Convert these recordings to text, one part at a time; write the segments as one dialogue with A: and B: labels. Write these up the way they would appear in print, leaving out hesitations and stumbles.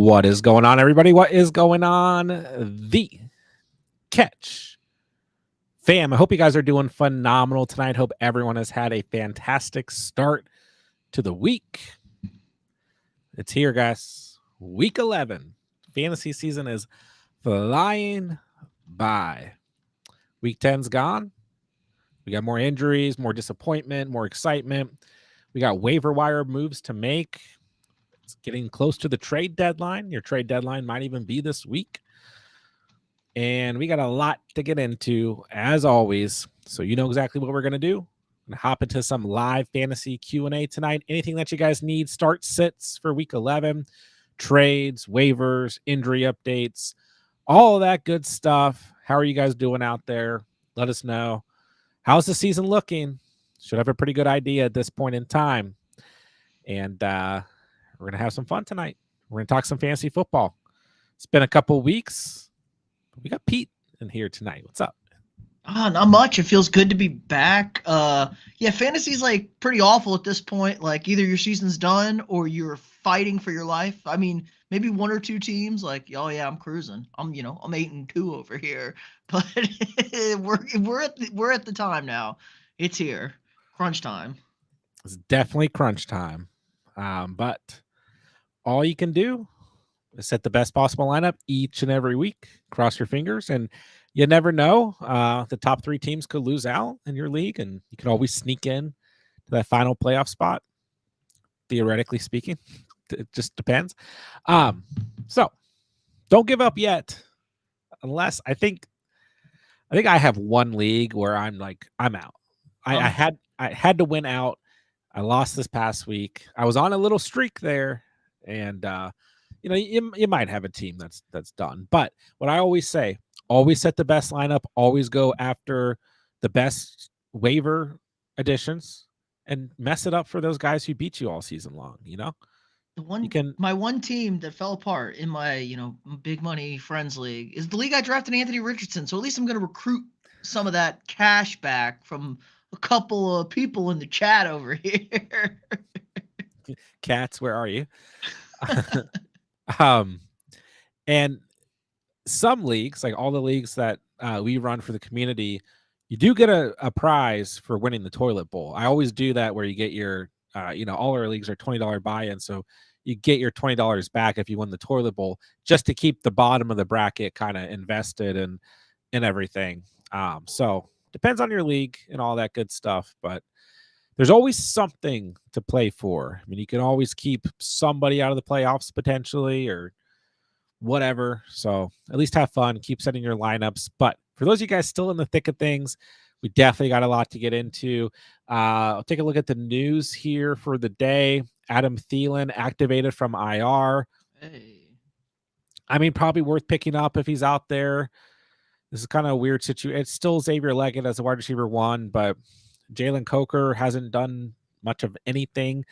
A: What is going on, everybody? What is going on? The Catch fam. I hope you guys are doing phenomenal tonight. Hope everyone has had a fantastic start to the week. It's here, guys. Week 11. Fantasy season is flying by. Week 10's gone. We got more injuries, more disappointment, more excitement. We got waiver wire moves to make. It's getting close to the trade deadline. Your trade deadline might even be this week. And we got a lot to get into, as always. So you know exactly what we're going to do. I'm going to hop into some live fantasy Q&A tonight. Anything that you guys need, start sits for week 11, trades, waivers, injury updates, all of that good stuff. How are you guys doing out there? Let us know. How's the season looking? Should have a pretty good idea at this point in time. And we're going to have some fun tonight. We're going to talk some fantasy football. It's been a couple weeks. We got Pete in here tonight. What's up?
B: Not much. It feels good to be back. Yeah, fantasy's like pretty awful at this point. Like either your season's done or you're fighting for your life. I mean, maybe one or two teams like, oh yeah, I'm cruising. I'm 8-2 over here. But we're at the time now. It's here. Crunch time.
A: It's definitely crunch time. But all you can do is set the best possible lineup each and every week. Cross your fingers, and you never know. The top 3 teams could lose out in your league, and you can always sneak in to that final playoff spot. Theoretically speaking, it just depends. So don't give up yet, unless I think I have one league where I'm out. I had to win out. I lost this past week. I was on a little streak there, and you might have a team that's done. But what I always say, always set the best lineup, always go after the best waiver additions, and mess it up for those guys who beat you all season long.
B: My one team that fell apart in my big money friends league is the league I drafted Anthony Richardson. So at least I'm going to recruit some of that cash back from a couple of people in the chat over here.
A: Cats, where are you? And some leagues, like all the leagues that we run for the community, you do get a prize for winning the toilet bowl. I always do that where you get your all our leagues are $20 buy-in, so you get your $20 back if you win the toilet bowl, just to keep the bottom of the bracket kind of invested and everything. So depends on your league and all that good stuff, but there's always something to play for. I mean, you can always keep somebody out of the playoffs potentially or whatever. So at least have fun, keep setting your lineups. But for those of you guys still in the thick of things, we definitely got a lot to get into. I'll take a look at the news here for the day. Adam Thielen activated from IR.
B: Hey.
A: I mean, probably worth picking up if he's out there. This is kind of a weird situation. It's still Xavier Leggett as a wide receiver 1, but Jalen Coker hasn't done much of anything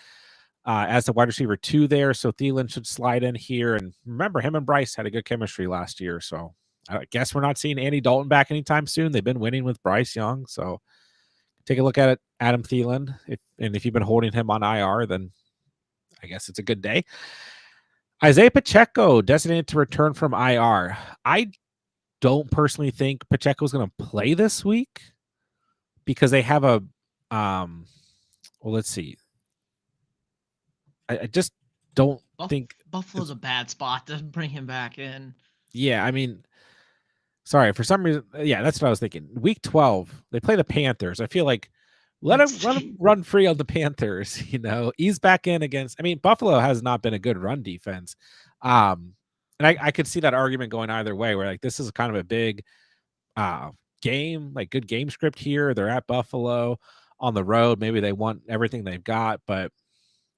A: as the wide receiver 2 there. So Thielen should slide in here. And remember, him and Bryce had a good chemistry last year. So I guess we're not seeing Andy Dalton back anytime soon. They've been winning with Bryce Young. So take a look at it, Adam Thielen. If you've been holding him on IR, then I guess it's a good day. Isaiah Pacheco designated to return from IR. I don't personally think Pacheco is going to play this week because they have a let's see. I just don't think
B: Buffalo's a bad spot to bring him back in.
A: Yeah, I mean, sorry, for some reason, yeah, that's what I was thinking. Week 12, they play the Panthers. I feel like let him run free on the Panthers, ease back in against. I mean, Buffalo has not been a good run defense. And I could see that argument going either way, where like this is kind of a big game, like good game script here. They're at Buffalo on the road. Maybe they want everything they've got, but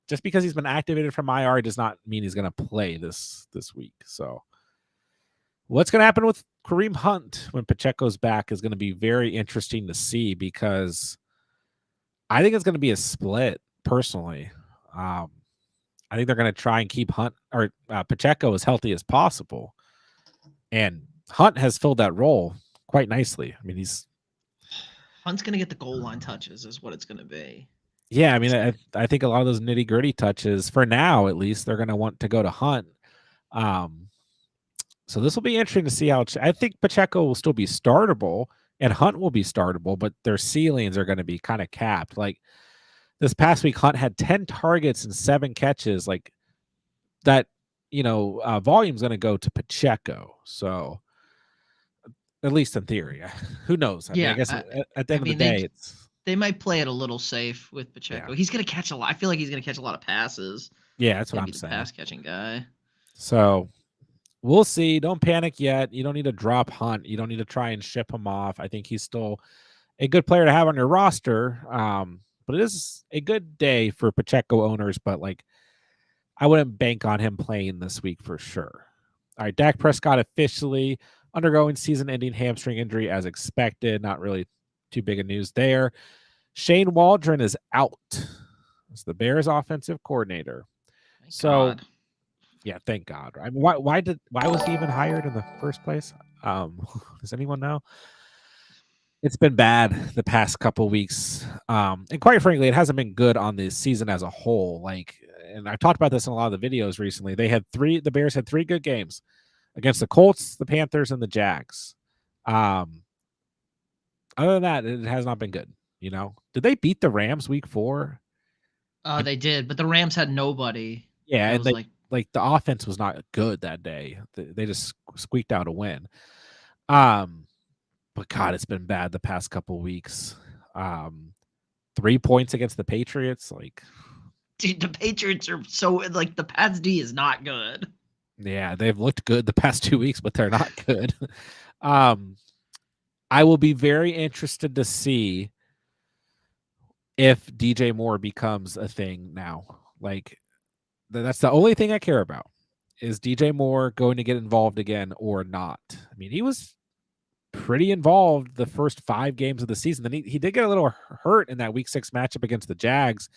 A: just because he's been activated from IR does not mean he's going to play this week. So what's going to happen with Kareem Hunt when Pacheco's back is going to be very interesting to see, because I think it's going to be a split personally. I think they're going to try and keep Hunt or Pacheco as healthy as possible. And Hunt has filled that role quite nicely. I mean,
B: Hunt's going to get the goal line touches is what it's going to be.
A: Yeah, I mean, I think a lot of those nitty-gritty touches, for now at least, they're going to want to go to Hunt. Um, so this will be interesting to see how. I think Pacheco will still be startable and Hunt will be startable, but their ceilings are going to be kind of capped. Like this past week, Hunt had 10 targets and 7 catches. Like that, volume's going to go to Pacheco. So at least in theory, who knows? I mean, I
B: Yeah,
A: guess at the
B: I
A: end of the
B: mean
A: day, it's
B: they might play it a little safe with
A: yeah,
B: Pacheco. He's gonna catch a lot. I feel like he's gonna catch a lot of passes.
A: yeah, that's
B: He's
A: what
B: gonna
A: I'm
B: be the
A: saying.
B: pass catching guy.
A: So we'll see. Don't panic yet. You don't need to drop Hunt. You don't need to try and ship him off. I think he's still a good player to have on your roster. But it is a good day for Pacheco owners. But like, I wouldn't bank on him playing this week for sure. All right, Dak Prescott officially undergoing season-ending hamstring injury as expected. Not really too big of news there. Shane Waldron is out as the Bears offensive coordinator.
B: Thank
A: So
B: God.
A: yeah, thank God. I mean, why was he even hired in the first place? Does anyone know? It's been bad the past couple weeks. And quite frankly, it hasn't been good on the season as a whole. Like, and I've talked about this in a lot of the videos recently. The Bears had 3 good games against the Colts, the Panthers, and the Jags. Um, Other than that, it has not been good. Did they beat the Rams week 4?
B: They did, but the Rams had nobody.
A: Yeah,
B: It
A: and
B: was
A: they
B: like,
A: like the offense was not good that day. They just squeaked out a win. Um, but God, it's been bad the past couple weeks. Um, 3 points against the Patriots, like
B: dude, the Patriots are so like the Pats D is not good.
A: yeah, they've looked good the past 2 weeks, but they're not good. um, I will be very interested to see if DJ Moore becomes a thing now. Like that's the only thing I care about. Is DJ Moore going to get involved again or not? I mean, he was pretty involved the first 5 games of the season. Then he did get a little hurt in that week 6 matchup against the Jags,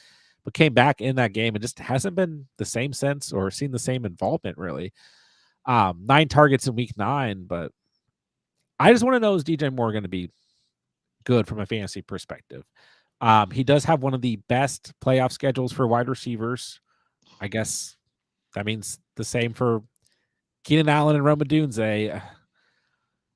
A: but came back in that game and just hasn't been the same since or seen the same involvement really. 9 targets in week 9, but I just want to know, is DJ Moore going to be good from a fantasy perspective? He does have one of the best playoff schedules for wide receivers. I guess that means the same for Keenan Allen and Roma Dunze.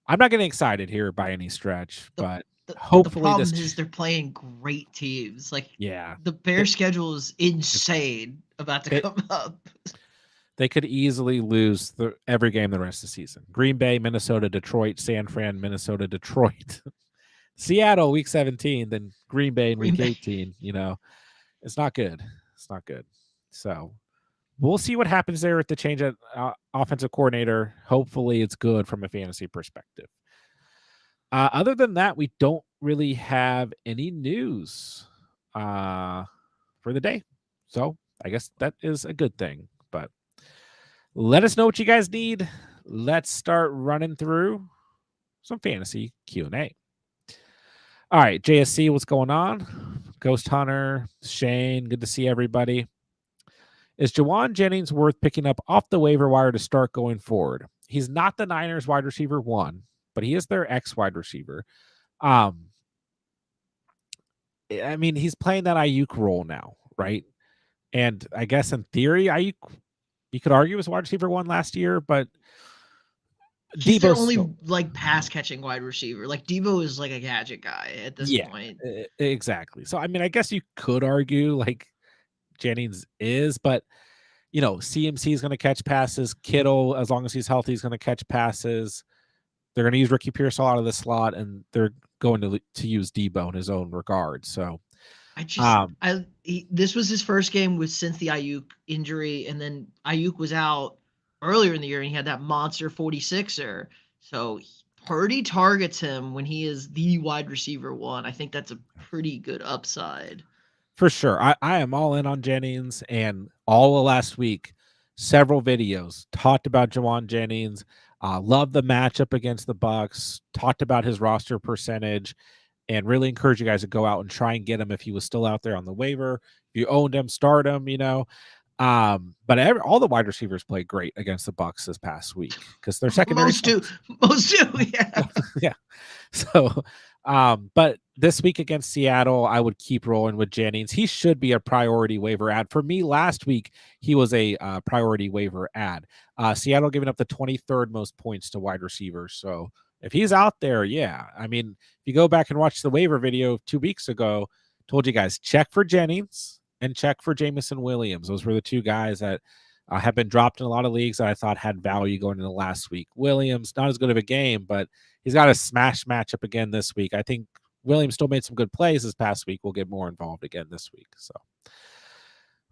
A: I'm not getting excited here by any stretch,
B: The,
A: but
B: but the
A: hopefully
B: problem is they're playing great teams. Like
A: yeah,
B: the
A: they,
B: Bears schedule is insane about to
A: they,
B: come up.
A: they could easily lose every game the rest of the season. Green Bay, Minnesota, Detroit, San Fran, Minnesota, Detroit, Seattle, week 17, then Green Bay in
B: Green
A: week
B: Bay.
A: 18. It's not good. It's not good. So we'll see what happens there with the change at offensive coordinator. Hopefully, it's good from a fantasy perspective. Other than that, we don't really have any news for the day. So I guess that is a good thing. But let us know what you guys need. Let's start running through some fantasy Q&A. All right, JSC, what's going on? Ghost Hunter, Shane, good to see everybody. Is Jawan Jennings worth picking up off the waiver wire to start going forward? He's not the Niners wide receiver 1, but he is their X wide receiver. I mean, he's playing that Ayuk role now, right? And I guess in theory, Ayuk, you could argue was wide receiver 1 last year, but
B: He's their
A: Debo's still,
B: only like pass catching wide receiver. Like Debo is like a gadget guy at this
A: yeah,
B: point.
A: exactly. So I mean, I guess you could argue like Jennings is, but CMC is going to catch passes. Kittle, as long as he's healthy, is going to catch passes. They're going to use Ricky Pearsall out of the slot, and they're going to use Debo in his own regard. So,
B: This was his first game with since the Ayuk injury, and then Ayuk was out earlier in the year, and he had that monster 46er. So Purdy targets him when he is the wide receiver 1. I think that's a pretty good upside.
A: for sure, I am all in on Jennings, and all of last week, several videos talked about Jawan Jennings. Love the matchup against the Bucks. Talked about his roster percentage, and really encourage you guys to go out and try and get him if he was still out there on the waiver. If you owned him, start him. But all the wide receivers played great against the Bucks this past week because their secondary
B: Most do, yeah.
A: yeah. So, but this week against Seattle, I would keep rolling with Jennings. He should be a priority waiver ad. For me, last week, he was a priority waiver ad. Seattle giving up the 23rd most points to wide receivers. So if he's out there, yeah. I mean, if you go back and watch the waiver video 2 weeks ago, told you guys, check for Jennings and check for Jamison Williams. Those were the two guys that have been dropped in a lot of leagues that I thought had value going into last week. Williams, not as good of a game, but he's got a smash matchup again this week. I think Williams still made some good plays this past week. We'll get more involved again this week. So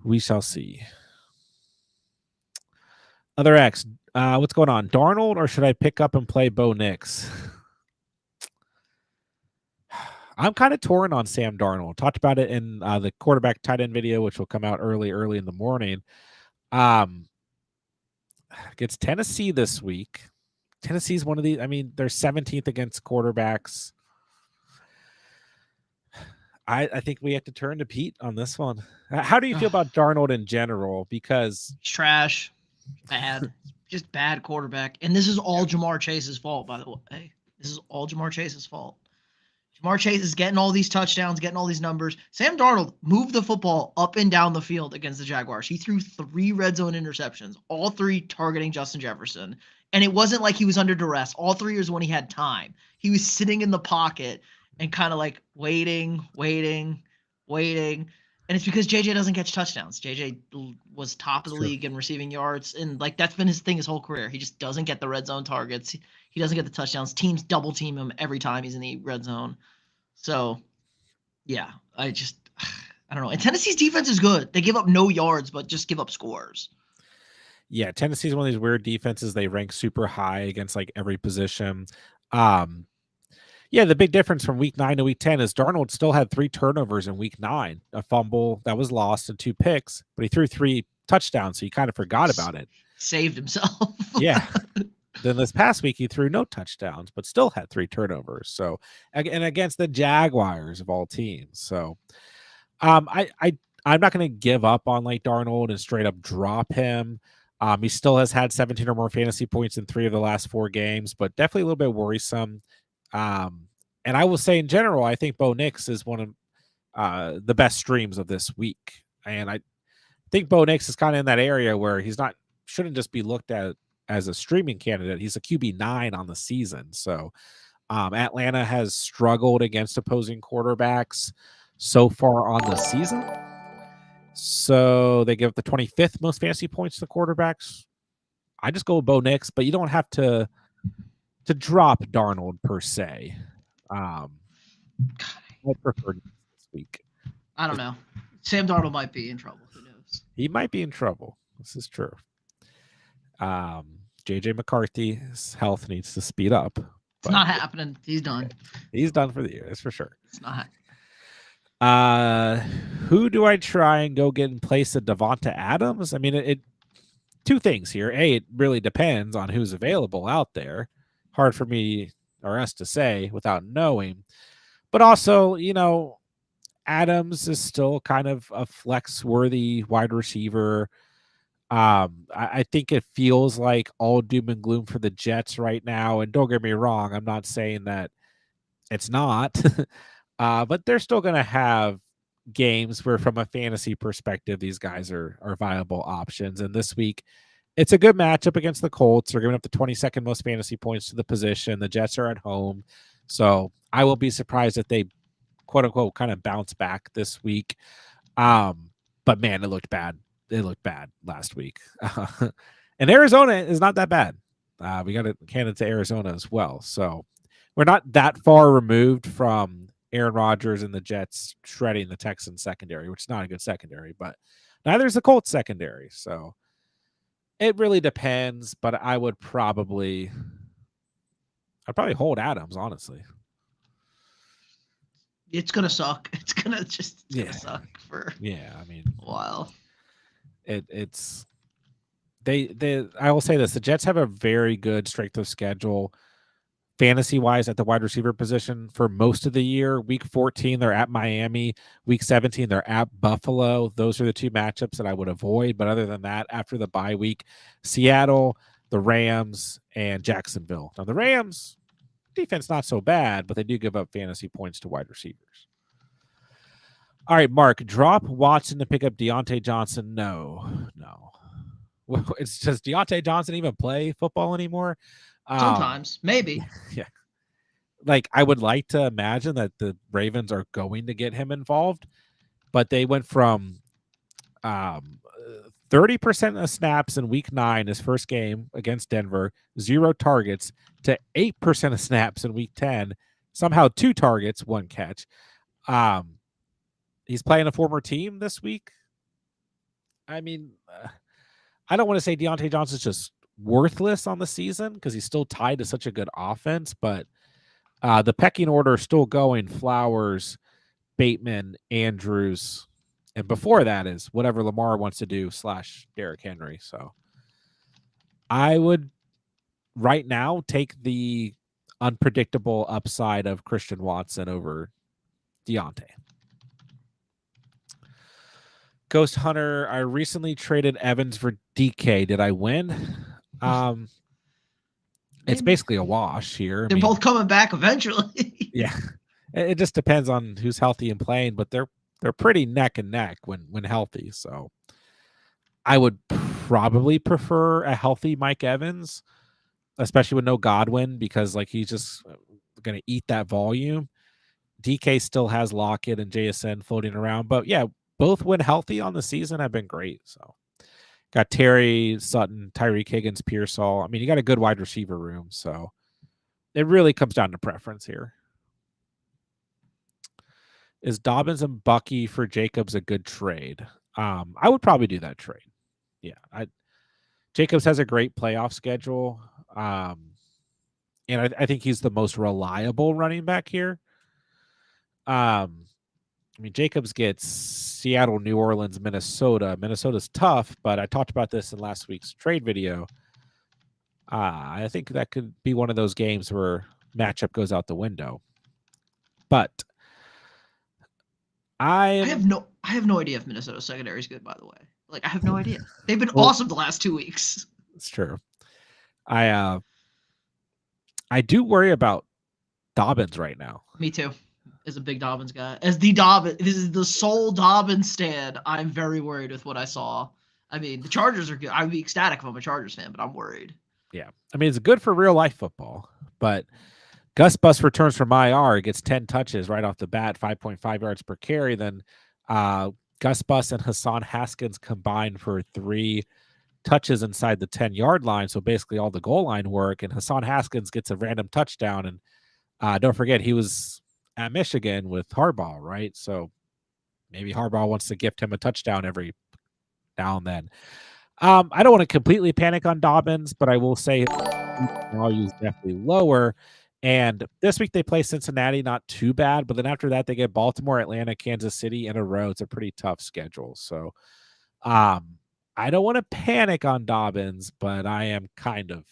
A: we shall see. Other X, what's going on? Darnold, or should I pick up and play Bo Nix? I'm kind of torn on Sam Darnold. Talked about it in the quarterback tight end video, which will come out early in the morning. Gets Tennessee this week. Tennessee's one of these. I mean, they're 17th against quarterbacks. I think we have to turn to Pete on this one. How do you feel about Darnold in general? Because
B: trash, bad, just bad quarterback. And this is all Jamar Chase's fault, by the way. This is all Jamar Chase's fault. Jamar Chase is getting all these touchdowns, getting all these numbers. Sam Darnold moved the football up and down the field against the Jaguars. He threw 3 red zone interceptions, all 3 targeting Justin Jefferson. And it wasn't like he was under duress. All 3 years when he had time. He was sitting in the pocket and kind of like waiting. And it's because JJ doesn't catch touchdowns. JJ was top of the league in receiving yards. And like that's been his thing his whole career. He just doesn't get the red zone targets. He doesn't get the touchdowns. Teams double team him every time he's in the red zone. So, yeah, I don't know. And Tennessee's defense is good. They give up no yards, but just give up scores.
A: Yeah, Tennessee's one of these weird defenses. They rank super high against like every position. Yeah, the big difference from week 9 to week 10 is Darnold still had 3 turnovers in week 9, a fumble that was lost and 2 picks, but he threw 3 touchdowns, so he kind of forgot about it.
B: Saved himself.
A: Yeah. Then this past week, he threw no touchdowns, but still had 3 turnovers. So, and against the Jaguars of all teams. So, I'm not going to give up on like Darnold and straight up drop him. He still has had 17 or more fantasy points in 3 of the last 4 games, but definitely a little bit worrisome. And I will say in general, I think Bo Nix is one of the best streams of this week. And I think Bo Nix is kind of in that area where shouldn't just be looked at as a streaming candidate. He's a QB9 on the season. So Atlanta has struggled against opposing quarterbacks so far on the season. So they give the 25th most fantasy points to quarterbacks. I just go with Bo Nix, but you don't have to drop Darnold per se. I prefer this week.
B: I don't know. Sam Darnold might be in trouble. Who knows?
A: He might be in trouble. This is true. JJ McCarthy's health needs to speed up.
B: It's not happening. He's done.
A: He's done for the year. That's for sure.
B: It's not.
A: Who do I try and go get in place of Devonta Adams? I mean, it 2 things here. A, it really depends on who's available out there. Hard for me or us to say without knowing. But also, Adams is still kind of a flex-worthy wide receiver. I think it feels like all doom and gloom for the Jets right now. And don't get me wrong, I'm not saying that it's not. But they're still going to have games where, from a fantasy perspective, these guys are viable options. And this week, it's a good matchup against the Colts. They're giving up the 22nd most fantasy points to the position. The Jets are at home. So I will be surprised if they, quote unquote, kind of bounce back this week. But man, it looked bad. It looked bad last week. And Arizona is not that bad. We got to hand it to Arizona as well. So we're not that far removed from Aaron Rodgers and the Jets shredding the Texans secondary, which is not a good secondary, but neither is the Colts secondary. So it really depends, but I'd probably hold Adams, honestly.
B: It's gonna suck. It's gonna suck for
A: a
B: while.
A: I will say this: the Jets have a very good strength of schedule, fantasy wise, at the wide receiver position for most of the year. Week 14, they're at Miami. Week 17, they're at Buffalo. Those are the 2 matchups that I would avoid. But other than that, after the bye week, Seattle, the Rams, and Jacksonville. Now the Rams, defense not so bad, but they do give up fantasy points to wide receivers. All right, Mark, drop Watson to pick up Deontay Johnson. No. It's does Deontay Johnson even play football anymore?
B: Sometimes, maybe.
A: Yeah. Like, I would like to imagine that the Ravens are going to get him involved, but they went from 30% of snaps in week 9, his first game against Denver, 0 targets, to 8% of snaps in week 10, somehow 2 targets, 1 catch. He's playing a former team this week. I mean, I don't want to say Deontay Johnson's just worthless on the season because he's still tied to such a good offense, but the pecking order is still going. Flowers, Bateman, Andrews, and before that is whatever Lamar wants to do / Derrick Henry. So I would right now take the unpredictable upside of Christian Watson over Deontay. Ghost Hunter, I recently traded Evans for DK. Did I win? It's basically a wash here.
B: They're both coming back eventually.
A: Yeah. It just depends on who's healthy and playing, but they're pretty neck and neck when healthy. So I would probably prefer a healthy Mike Evans, especially with no Godwin, because like he's just going to eat that volume. DK still has Lockett and JSN floating around, but yeah, both when healthy on the season have been great. So got Terry, Sutton, Tyreek Higgins, Pearsall. I mean, you got a good wide receiver room, so it really comes down to preference here. Is Dobbins and Bucky for Jacobs a good trade? I would probably do that trade. Yeah, Jacobs has a great playoff schedule, and I think he's the most reliable running back here. I mean, Jacobs gets Seattle, New Orleans, Minnesota. Minnesota's tough, but I talked about this in last week's trade video. I think that could be one of those games where matchup goes out the window. But I
B: have no idea if Minnesota's secondary is good, by the way. Like, I have no idea. They've been awesome the last 2 weeks.
A: It's true. I do worry about Dobbins right now.
B: Me too. As a big Dobbins guy. As the Dobbins, this is the sole Dobbins stand. I'm very worried with what I saw. I mean, the Chargers are good. I would be ecstatic if I'm a Chargers fan, but I'm worried.
A: Yeah. I mean, it's good for real life football, but Gus Bus returns from IR, gets 10 touches right off the bat, 5.5 yards per carry. Then Gus Bus and Hassan Haskins combined for 3 touches inside the 10-yard line. So basically all the goal line work, and Hassan Haskins gets a random touchdown. And don't forget, he was at Michigan with Harbaugh, right? So maybe Harbaugh wants to gift him a touchdown every now and then. I don't want to completely panic on Dobbins, but I will say value is definitely lower. And this week they play Cincinnati, not too bad. But then after that, they get Baltimore, Atlanta, Kansas City in a row. It's a pretty tough schedule. So I don't want to panic on Dobbins, but I am kind of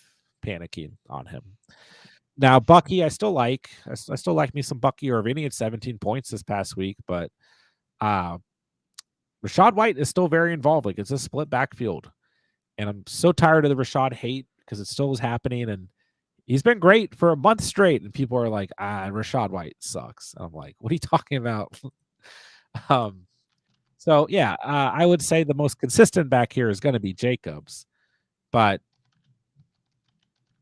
A: panicking on him. Now, Bucky, I still like. I still like me some Bucky Irvini at 17 points this past week, but Rachaad White is still very involved. Like, it's a split backfield. And I'm so tired of the Rachaad hate because it still is happening. And he's been great for a month straight. And people are like, Rachaad White sucks. And I'm like, what are you talking about? So, yeah, I would say the most consistent back here is going to be Jacobs. But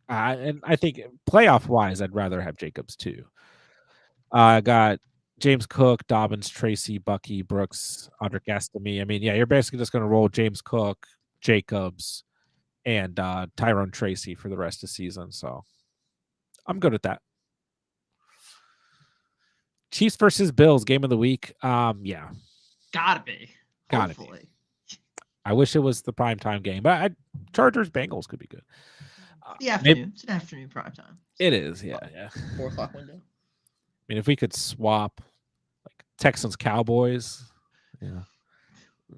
A: and I think playoff-wise, I'd rather have Jacobs too. I got James Cook, Dobbins, Tracy, Bucky, Brooks, Audric Estime. I mean, yeah, you're basically just going to roll James Cook, Jacobs, and Tyrone Tracy for the rest of the season. So I'm good at that. Chiefs versus Bills, game of the week. Yeah.
B: Gotta be. Hopefully.
A: I wish it was the primetime game, but Chargers Bengals could be good.
B: The afternoon. It's an afternoon primetime.
A: It is, yeah.
B: 4 o'clock window.
A: I mean, if we could swap like Texans Cowboys, yeah,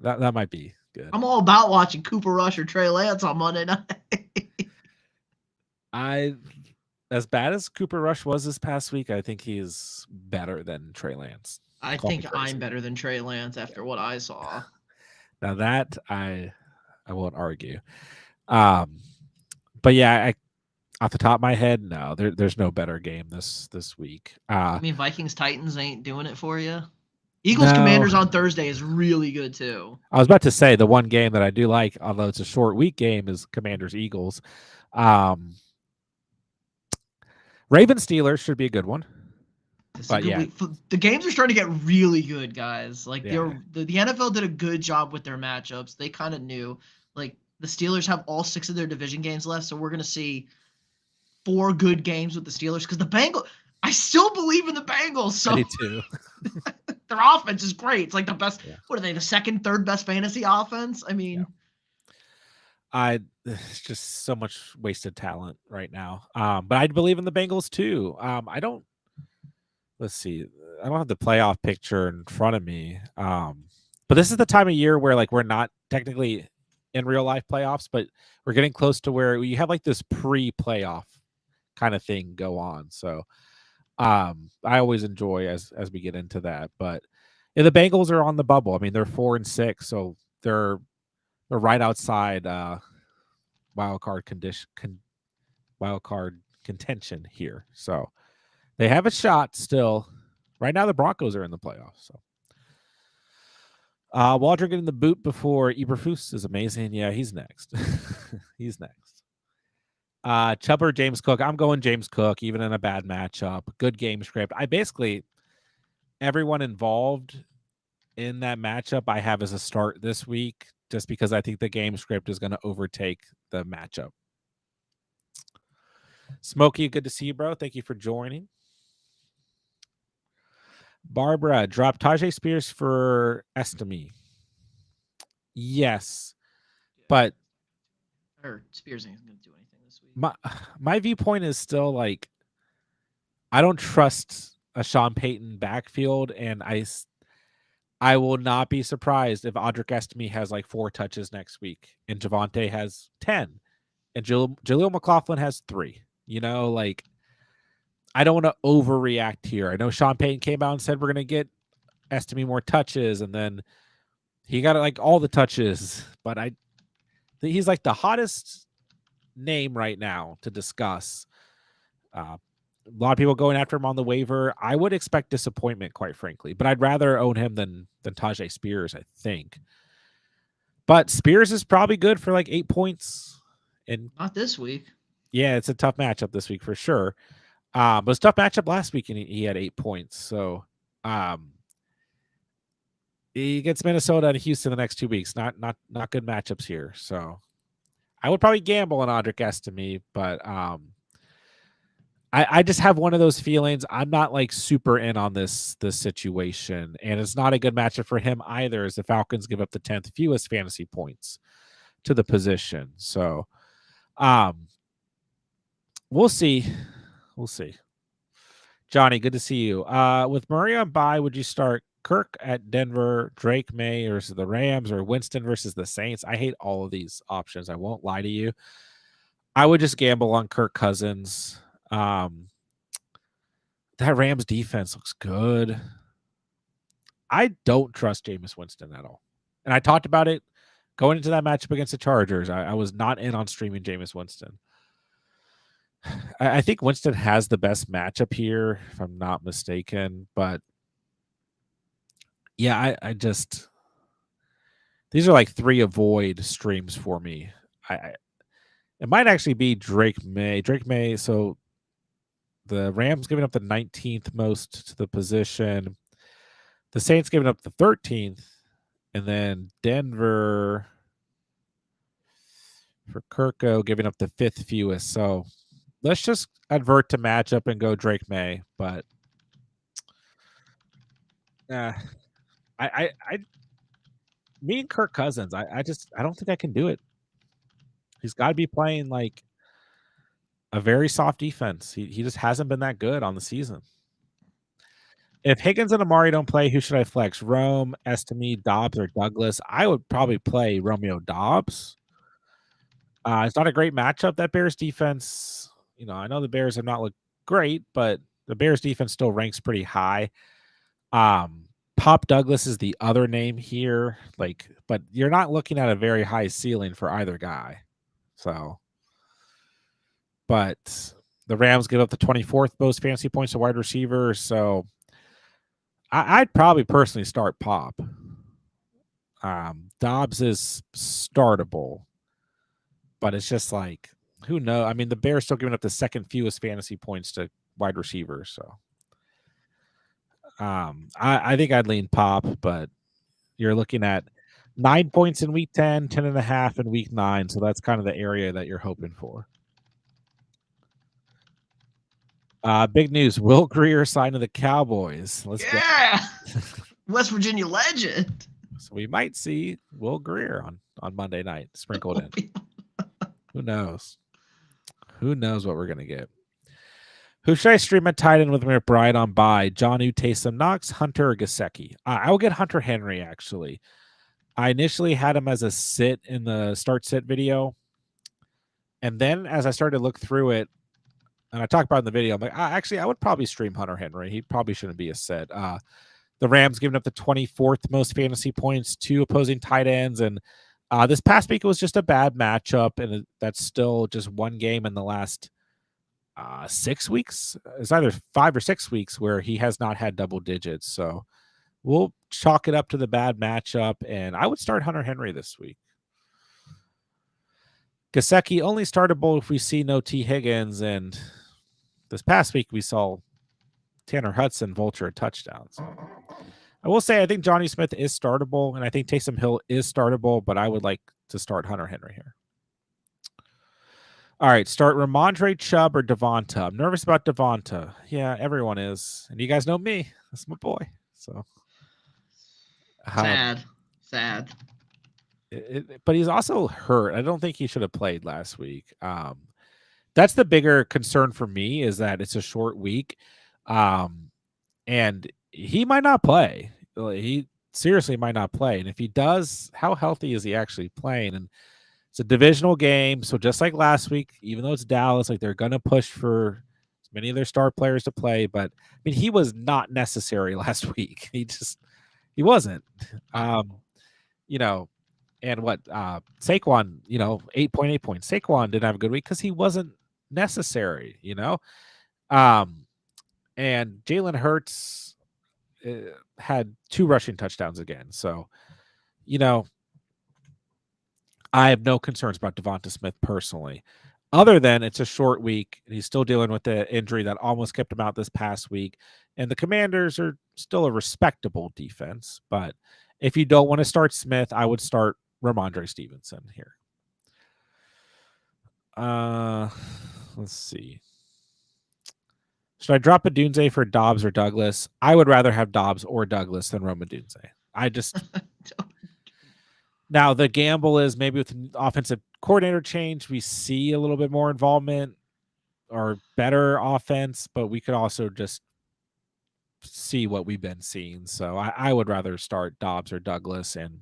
A: that might be good.
B: I'm all about watching Cooper Rush or Trey Lance on Monday night.
A: As bad as Cooper Rush was this past week, I think he's better than Trey Lance.
B: I think I'm better than Trey Lance after what I saw.
A: Now that I won't argue. But yeah, Off the top of my head, no, there's no better game this week.
B: I mean, Vikings Titans ain't doing it for you. Eagles
A: No,
B: Commanders on Thursday is really good too.
A: I was about to say the one game that I do like, although it's a short week game, is Commanders Eagles. Um, Ravens Steelers should be a good one.
B: It's a
A: But
B: good
A: yeah,
B: week. The games are starting to get really good, guys. Like
A: yeah,
B: the NFL did a good job with their matchups. They kind of knew. Like the Steelers have all 6 of their division games left, so we're gonna see 4 good games with the Steelers because the Bengals. I still believe in the Bengals.
A: I
B: So
A: do too.
B: their offense is great. It's like the best.
A: Yeah,
B: What are they? The second, third best fantasy offense. I
A: yeah.
B: mean,
A: It's just so much wasted talent right now. But I believe in the Bengals too. I don't. Let's see. I don't have the playoff picture in front of me. But this is the time of year where like we're not technically in real life playoffs, but we're getting close to where you have like this pre-playoff kind of thing go on. So I always enjoy as we get into that. But yeah, the Bengals are on the bubble. I mean, they're 4-6, so they're right outside wild card wild card contention here. So they have a shot still. Right now, the Broncos are in the playoffs. So Waldron getting the boot before Eberflus is amazing. Yeah, he's next. He's next. Chubber, James Cook. I'm going James Cook, even in a bad matchup. Good game script. I basically everyone involved in that matchup I have as a start this week, just because I think the game script is going to overtake the matchup. Smokey, good to see you, bro. Thank you for joining. Barbara, drop Tajay Spears for Estime. Yes, but
B: or Spears ain't gonna do anything this week.
A: my viewpoint is still like I don't trust a Sean Payton backfield, and I will not be surprised if Audric Estime has like 4 touches next week, and Javonte has 10, and Jaleel McLaughlin has 3. You know, like I don't want to overreact here. I know Sean Payton came out and said we're going to get Estime more touches, and then he got like all the touches, but he's like the hottest name right now to discuss. A lot of people going after him on the waiver. I would expect disappointment, quite frankly, but I'd rather own him than Tajay Spears, I think. But Spears is probably good for like 8 points. And
B: Not this week.
A: yeah, it's a tough matchup this week for sure. But it's a tough matchup last week, and he had 8 points. So he gets Minnesota and Houston the next 2 weeks. Not good matchups here. So I would probably gamble on Audric Estime, but I just have one of those feelings. I'm not like super in on this situation, and it's not a good matchup for him either, as the Falcons give up the 10th fewest fantasy points to the position. So we'll see. We'll see. Johnny, good to see you. With Murray on bye, would you start Kirk at Denver, Drake May versus the Rams, or Winston versus the Saints? I hate all of these options. I won't lie to you. I would just gamble on Kirk Cousins. That Rams defense looks good. I don't trust Jameis Winston at all. And I talked about it going into that matchup against the Chargers. I was not in on streaming Jameis Winston. I think Winston has the best matchup here, if I'm not mistaken. But yeah, I just these are like 3 avoid streams for me. It might actually be Drake May. Drake May. So the Rams giving up the 19th most to the position. The Saints giving up the 13th, and then Denver for Kirko giving up the 5th fewest. So let's just advert to matchup and go Drake May. But I me and Kirk Cousins, I don't think I can do it. He's got to be playing like a very soft defense. He just hasn't been that good on the season. If Higgins and Amari don't play, who should I flex? Rome, Estime, Dobbs, or Douglas? I would probably play Romeo Dobbs. It's not a great matchup. That Bears defense, I know the Bears have not looked great, but the Bears defense still ranks pretty high. Pop Douglas is the other name here, but you're not looking at a very high ceiling for either guy. So, but the Rams give up the 24th most fantasy points to wide receiver. So I'd probably personally start Pop. Dobbs is startable, but it's just like, who knows? I mean, the Bears still giving up the second fewest fantasy points to wide receivers. So I think I'd lean Pop, but you're looking at 9 points in week 10, 10.5 in week 9. So that's kind of the area that you're hoping for. Big news. Will Greer signed to the Cowboys. Let's go.
B: West Virginia legend.
A: So we might see Will Greer on Monday night sprinkled in. Who knows? Who knows what we're going to get? Who should I stream at tight end with McBride on bye? Jonnu, Taysom, Knox, Hunter, or Gesicki? I will get Hunter Henry, actually. I initially had him as a sit in the start-sit video. And then as I started to look through it, and I talked about it in the video, I'm like, actually, I would probably stream Hunter Henry. He probably shouldn't be a sit. The Rams giving up the 24th most fantasy points to opposing tight ends. And this past week, it was just a bad matchup. And that's still just one game in the last 6 weeks. It's either 5 or 6 weeks where he has not had double digits. So we'll chalk it up to the bad matchup. And I would start Hunter Henry this week. Gesicki only startable if we see no T. Higgins. And this past week, we saw Tanner Hudson vulture a touchdown. So I will say I think Johnny Smith is startable, and I think Taysom Hill is startable, but I would like to start Hunter Henry here. All right, start Ramondre, Chubb, or Devonta. I'm nervous about Devonta. Yeah, everyone is. And you guys know me. That's my boy. So
B: sad.
A: But he's also hurt. I don't think he should have played last week. That's the bigger concern for me, is that it's a short week. And he might not play. He seriously might not play. And if he does, how healthy is he actually playing? And it's a divisional game. So just like last week, even though it's Dallas, like they're going to push for as many of their star players to play. But I mean, he was not necessary last week. He wasn't, and what, Saquon, 8.8 points. Saquon didn't have a good week because he wasn't necessary, and Jalen Hurts had 2 rushing touchdowns again. So, I have no concerns about Devonta Smith personally, other than it's a short week and he's still dealing with the injury that almost kept him out this past week. And the Commanders are still a respectable defense. But if you don't want to start Smith, I would start Ramondre Stevenson here. Let's see. Should I drop a Dunze for Dobbs or Douglas? I would rather have Dobbs or Douglas than Roma Dunze. I just now the gamble is maybe with an offensive coordinator change, we see a little bit more involvement or better offense, but we could also just see what we've been seeing. So I would rather start Dobbs or Douglas. And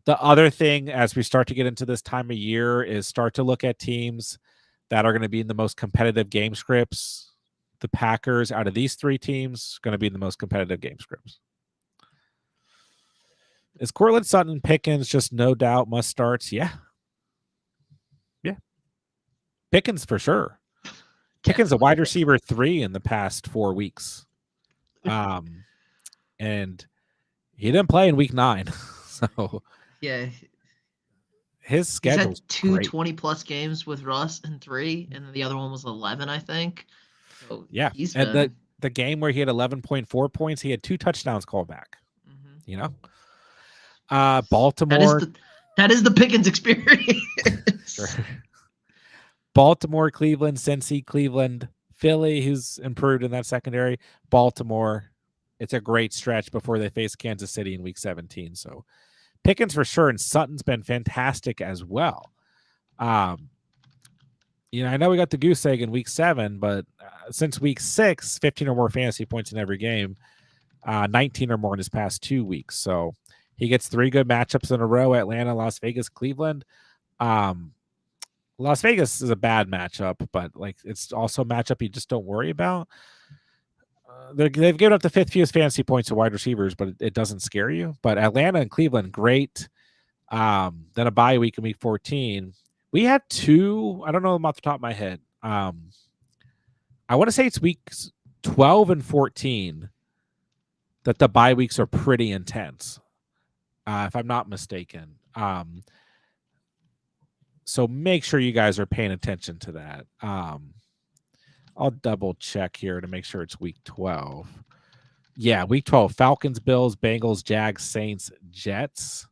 A: the other thing, as we start to get into this time of year, is start to look at teams that are going to be in the most competitive game scripts. The Packers, out of these 3 teams, going to be in the most competitive game scripts. Is Cortland Sutton Pickens just no doubt must starts? Yeah. Pickens for sure. Pickens a wide receiver 3 in the past 4 weeks. And he didn't play in week 9. So
B: yeah.
A: His schedule.
B: He's had 2 20-plus games with Russ and 3, and then the other one was 11, I think. So
A: yeah.
B: He's
A: and
B: been...
A: the game where he had 11.4 points, he had 2 touchdowns called back. Baltimore.
B: That is the Pickens experience.
A: Sure. Baltimore, Cleveland, Cincy, Cleveland, Philly, who's improved in that secondary. Baltimore. It's a great stretch before they face Kansas City in week 17. So Pickens for sure, and Sutton's been fantastic as well. I know we got the goose egg in week 7, but since week 6, 15 or more fantasy points in every game, 19 or more in his past 2 weeks. So he gets 3 good matchups in a row: Atlanta, Las Vegas, Cleveland. Las Vegas is a bad matchup, but it's also a matchup you just don't worry about. They've given up the 5th fewest fantasy points to wide receivers, but it doesn't scare you. But Atlanta and Cleveland, great. Then a bye week in week 14. We had 2, I don't know them off the top of my head. I want to say it's weeks 12 and 14 that the bye weeks are pretty intense, if I'm not mistaken. So make sure you guys are paying attention to that. I'll double check here to make sure it's week 12. Yeah, week 12, Falcons, Bills, Bengals, Jags, Saints, Jets.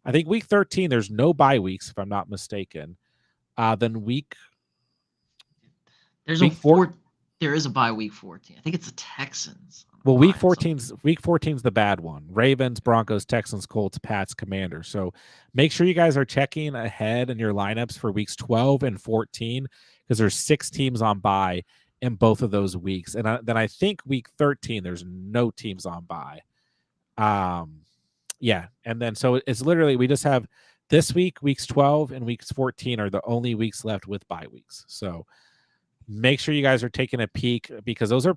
A: I think week 13, there's no bye weeks, if I'm not mistaken. Then
B: There's a
A: week four.
B: four. There is a bye week 14. I think it's the Texans.
A: Well, week 14's the bad one. Ravens, Broncos, Texans, Colts, Pats, Commanders. So make sure you guys are checking ahead in your lineups for weeks 12 and 14 because there's 6 teams on bye in both of those weeks. And then I think week 13 there's no teams on bye. Yeah, and then so it's literally we just have this week, weeks 12 and weeks 14 are the only weeks left with bye weeks. So make sure you guys are taking a peek because those are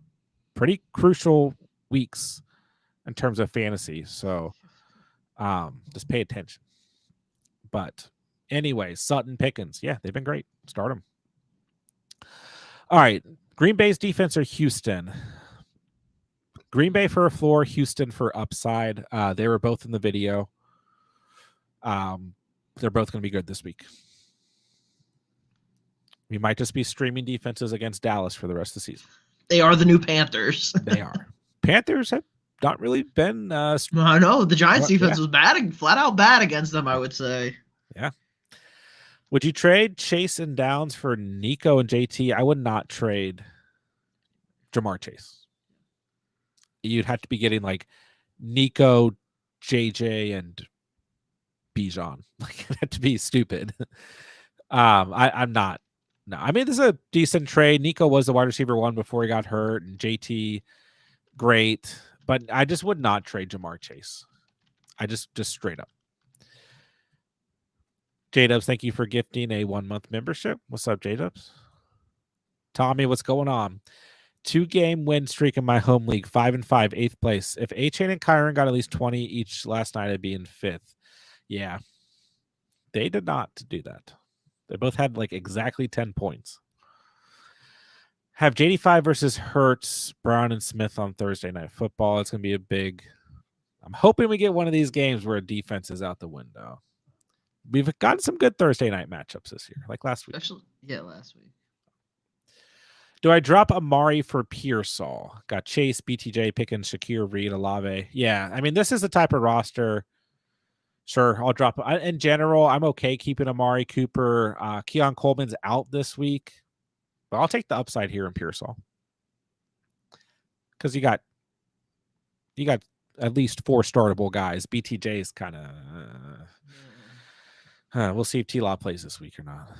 A: pretty crucial weeks in terms of fantasy. So just pay attention. But anyway, Sutton, Pickens. Yeah, they've been great. Start them. All right. Green Bay's defense or Houston? Green Bay for a floor, Houston for upside. They were both in the video. They're both going to be good this week. We might just be streaming defenses against Dallas for the rest of the season.
B: They are the new Panthers.
A: They are. Panthers have not really been.
B: I know the Giants' defense was bad, flat out bad against them. I would say.
A: Yeah. Would you trade Chase and Downs for Nico and JT? I would not trade Jamar Chase. You'd have to be getting like Nico, JJ, and Bijan. Like it'd have to be stupid. I'm not. No, I mean this is a decent trade. Nico was the wide receiver 1 before he got hurt, and JT, great, but I just would not trade Jamar Chase. I just straight up. J-Dubs, thank you for gifting a 1-month membership. What's up, J-Dubs? Tommy, what's going on? 2-game win streak in my home league, 5-5, 8th place. If A-Chain and Kyron got at least 20 each last night, I'd be in 5th. Yeah, they did not do that. They both had like exactly 10 points. Have JD5 versus Hurts, Brown, and Smith on Thursday Night Football. It's going to be a big. I'm hoping we get one of these games where a defense is out the window. We've gotten some good Thursday night matchups this year, like last week.
B: Last week.
A: Do I drop Amari for Pearsall? Got Chase, BTJ, Pickens, Shakir, Reed, Olave. Yeah, I mean, this is the type of roster. Sure, I'll drop. In general, I'm okay keeping Amari Cooper. Keon Coleman's out this week, but I'll take the upside here in Pearsall because you got at least 4 startable guys. BTJ is kind of. We'll see if T-Law plays this week or not,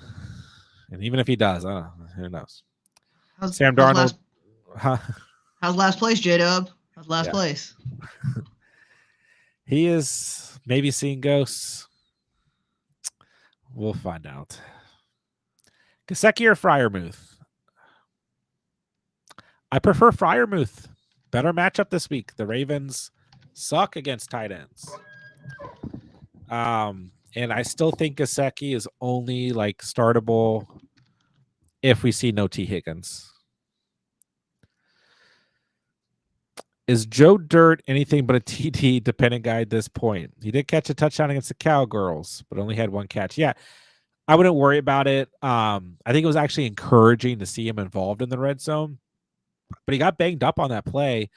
A: and even if he does, I don't know. Who knows? Sam Darnold.
B: How's last place, J-Dub? How's last place?
A: He is maybe seeing ghosts. We'll find out. Gesicki or Freiermuth? I prefer Freiermuth. Better matchup this week. The Ravens suck against tight ends. And I still think Gesicki is only like startable if we see no T. Higgins. Is Joe Dirt anything but a TD dependent guy at this point? He did catch a touchdown against the Cowgirls, but only had 1 catch. Yeah, I wouldn't worry about it. I think it was actually encouraging to see him involved in the red zone, but he got banged up on that play.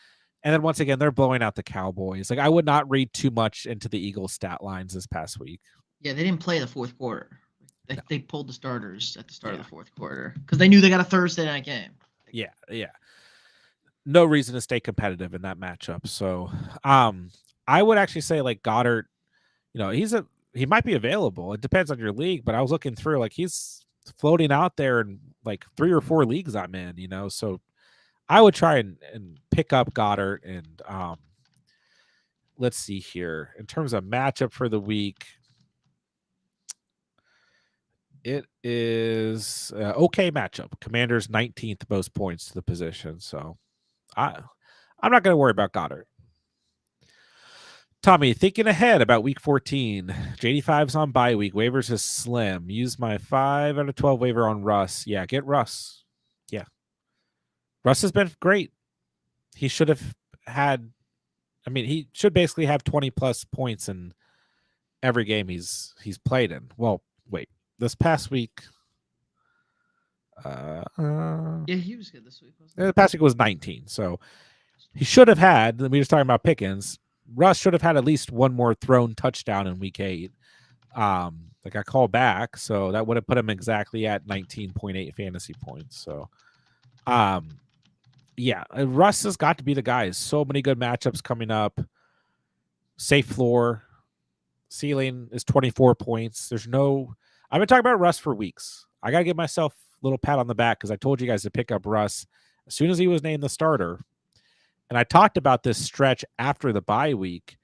A: And then once again, they're blowing out the Cowboys. Like I would not read too much into the Eagles stat lines this past week.
B: Yeah, they didn't play the fourth quarter. They pulled the starters at the start of the fourth quarter because they knew they got a Thursday night game.
A: Yeah. No reason to stay competitive in that matchup. So I would actually say like Goddard, he might be available. It depends on your league, but I was looking through like he's floating out there in like 3 or 4 leagues I'm in, so I would try and pick up Goddard and let's see here. In terms of matchup for the week, it is okay matchup. Commanders 19th most points to the position. So I'm not going to worry about Goddard. Tommy, thinking ahead about week 14. JD5's on bye week. Waivers is slim. Use my 5 out of 12 waiver on Russ. Yeah, get Russ. Yeah. Russ has been great. He should have had, he should basically have 20 plus points in every game he's played in. Well, wait. This past week,
B: Yeah, he was good this week, wasn't
A: the past week was 19. So he should have had, we were just talking about Pickens. Russ should have had at least one more thrown touchdown in week 8. That got called back, so that would have put him exactly at 19.8 fantasy points. So, yeah, Russ has got to be the guy. So many good matchups coming up. Safe floor, ceiling is 24 points. I've been talking about Russ for weeks. I got to give myself a little pat on the back because I told you guys to pick up Russ as soon as he was named the starter. And I talked about this stretch after the bye week,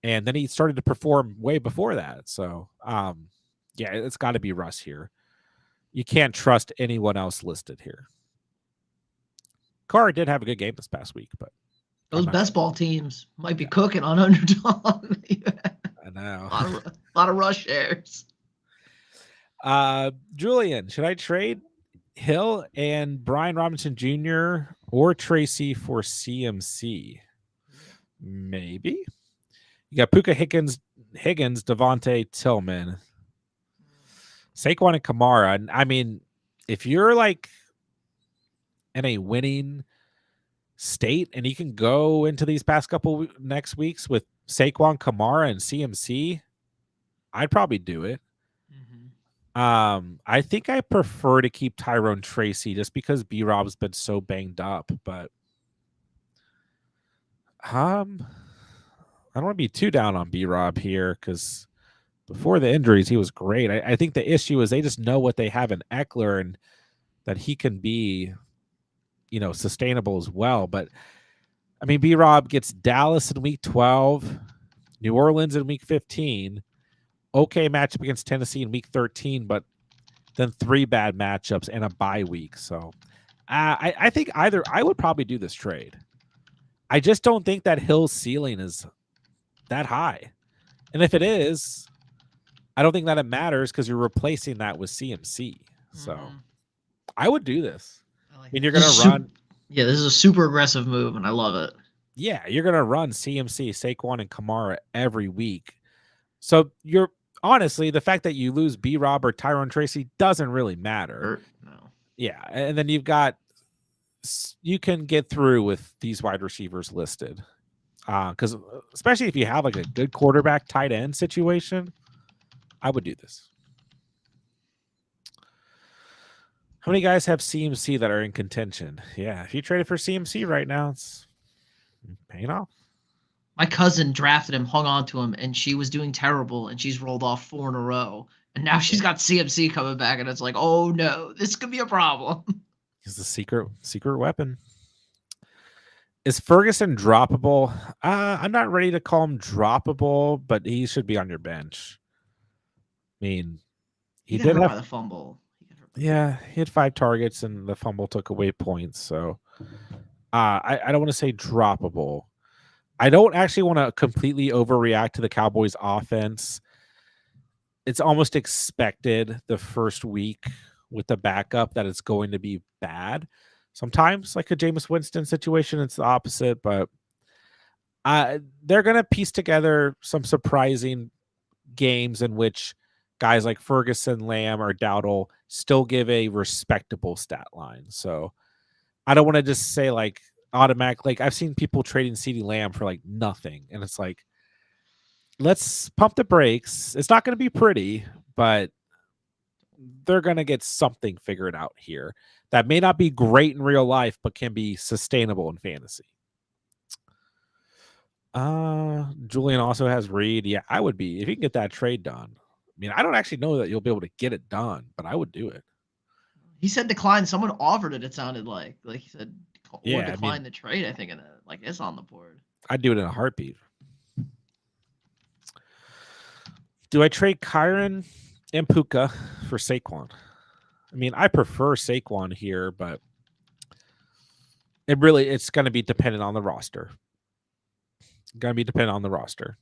A: and then he started to perform way before that. So, yeah, it's got to be Russ here. You can't trust anyone else listed here. Carr did have a good game this past week, but
B: those best ball teams might be cooking on Underdog.
A: I know.
B: A lot of rush shares.
A: Julian, should I trade Hill and Brian Robinson Jr. or Tracy for CMC? Maybe. You got Puka Higgins, Devontae Tillman, Saquon and Kamara. I mean, if you're like in a winning state and you can go into these past couple next weeks with Saquon, Kamara, and CMC, I'd probably do it. I think I prefer to keep Tyrone Tracy just because B-Rob's been so banged up, but I don't want to be too down on B-Rob here because before the injuries, he was great. I think the issue is they just know what they have in Eckler and that he can be, sustainable as well. But, B-Rob gets Dallas in week 12, New Orleans in week 15, okay matchup against Tennessee in week 13, but then 3 bad matchups and a bye week. So I think I would probably do this trade. I just don't think that Hill's ceiling is that high. And if it is, I don't think that it matters because you're replacing that with CMC. So I would do this. You're going to run.
B: Yeah, this is a super aggressive move, and I love it.
A: Yeah, you're going to run CMC, Saquon, and Kamara every week. So you're honestly, the fact that you lose B-Rob or Tyrone Tracy doesn't really matter.
B: No.
A: Yeah, and then you can get through with these wide receivers listed. Because especially if you have like a good quarterback tight end situation, I would do this. How many guys have CMC that are in contention? Yeah, if you traded for CMC right now, it's paying off.
B: My cousin drafted him, hung on to him, and she was doing terrible, and she's rolled off 4 in a row. And now she's got CMC coming back, and it's like, oh no, this could be a problem.
A: He's the secret weapon. Is Ferguson droppable? I'm not ready to call him droppable, but he should be on your bench. He did have
B: the fumble.
A: Yeah, he had 5 targets and the fumble took away points. So I don't want to say droppable. I don't actually want to completely overreact to the Cowboys offense. It's almost expected the first week with the backup that it's going to be bad. Sometimes, like a Jameis Winston situation, it's the opposite, but they're going to piece together some surprising games in which guys like Ferguson, Lamb, or Dowdle still give a respectable stat line. So I don't want to just say like automatic. Like I've seen people trading CeeDee Lamb for like nothing, and it's like, let's pump the brakes. It's not going to be pretty, but they're going to get something figured out here that may not be great in real life, but can be sustainable in fantasy. Julian also has Reed. Yeah, I would be if you can get that trade done. I don't actually know that you'll be able to get it done, but I would do it.
B: He said decline. Someone offered it. It sounded like he said, or decline the trade. I think it's on the board.
A: I'd do it in a heartbeat. Do I trade Kyron and Puka for Saquon? I prefer Saquon here, but it's going to be dependent on the roster. Gonna be dependent on the roster.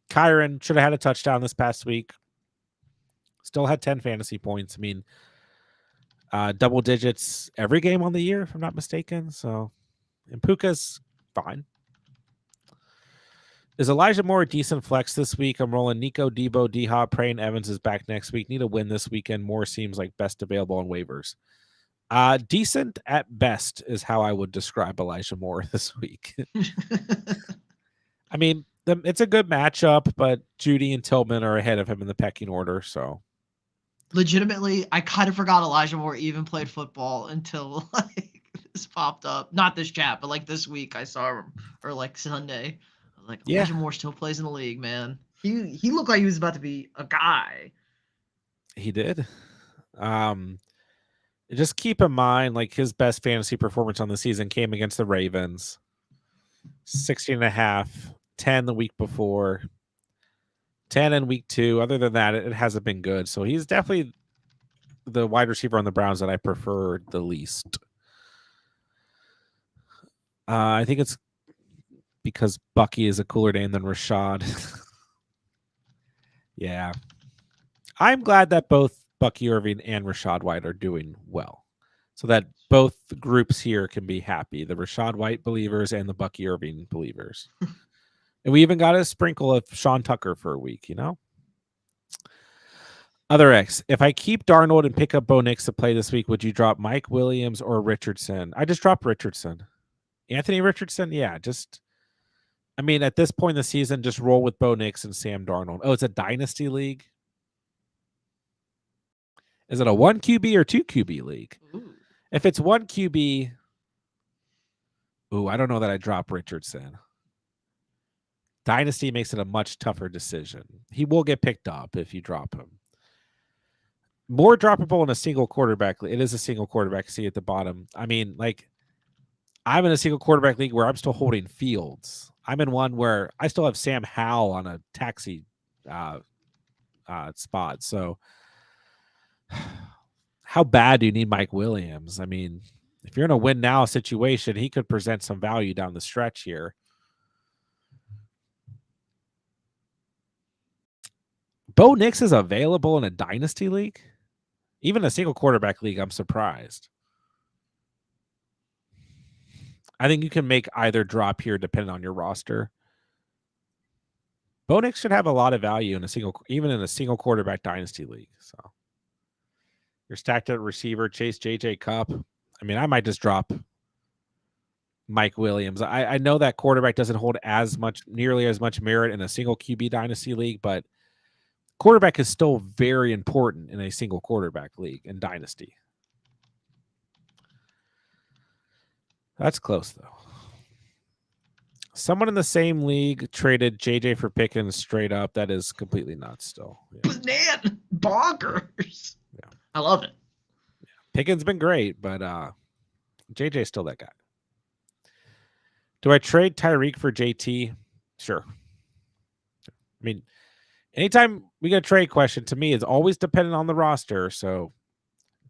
A: Kyron should have had a touchdown this past week. Still had 10 fantasy points. I mean, double digits every game on the year, if I'm not mistaken. So, and Puka's fine. Is Elijah Moore a decent flex this week? I'm rolling Nico, Debo, D-Hop, Praying Evans is back next week. Need a win this weekend. Moore seems like best available on waivers. Decent at best is how I would describe Elijah Moore this week. I mean, it's a good matchup, but Judy and Tillman are ahead of him in the pecking order. So,
B: Legitimately, I kind of forgot Elijah Moore even played football until like this popped up. Not this chat, but like this week I saw him, or like Sunday. I was like,
A: yeah,
B: Elijah Moore still plays in the league, man. He looked like he was about to be a guy.
A: he did. Just keep in mind, like his best fantasy performance on the season came against the Ravens. 16.5, 10 the week before, 10 in week 2. Other than that, it hasn't been good. So he's definitely the wide receiver on the Browns that I prefer the least. I think it's because Bucky is a cooler name than Rashad. Yeah. I'm glad that both Bucky Irving and Rashad White are doing well, so that both groups here can be happy, the Rashad White believers and the Bucky Irving believers. And we even got a sprinkle of Sean Tucker for a week, Other X, if I keep Darnold and pick up Bo Nix to play this week, would you drop Mike Williams or Richardson? I just dropped Richardson. Anthony Richardson, yeah, I mean, at this point in the season, just roll with Bo Nix and Sam Darnold. Oh, it's a dynasty league? Is it a 1 QB or 2 QB league?
B: Ooh.
A: If it's 1 QB, I don't know that I drop Richardson. Dynasty makes it a much tougher decision. He will get picked up if you drop him. More droppable in a single quarterback. It is a single quarterback. See at the bottom. I mean, like, I'm in a single quarterback league where I'm still holding Fields. I'm in one where I still have Sam Howell on a taxi spot. So, how bad do you need Mike Williams? I mean, if you're in a win now situation, he could present some value down the stretch here. Bo Nix is available in a dynasty league, even a single quarterback league. I'm surprised. I think you can make either drop here depending on your roster. Bo Nix should have a lot of value in even in a single quarterback dynasty league. So you're stacked at receiver, Chase JJ Cup. I mean, I might just drop Mike Williams. I know that quarterback doesn't hold nearly as much merit in a single QB dynasty league, but quarterback is still very important in a single quarterback league and dynasty. That's close, though. Someone in the same league traded JJ for Pickens straight up. That is completely nuts still.
B: Yeah. Man, bonkers.
A: Yeah.
B: I love it.
A: Yeah. Pickens been great, but JJ's still that guy. Do I trade Tyreek for JT? Sure. I mean, anytime we get a trade question, to me, it's always dependent on the roster. So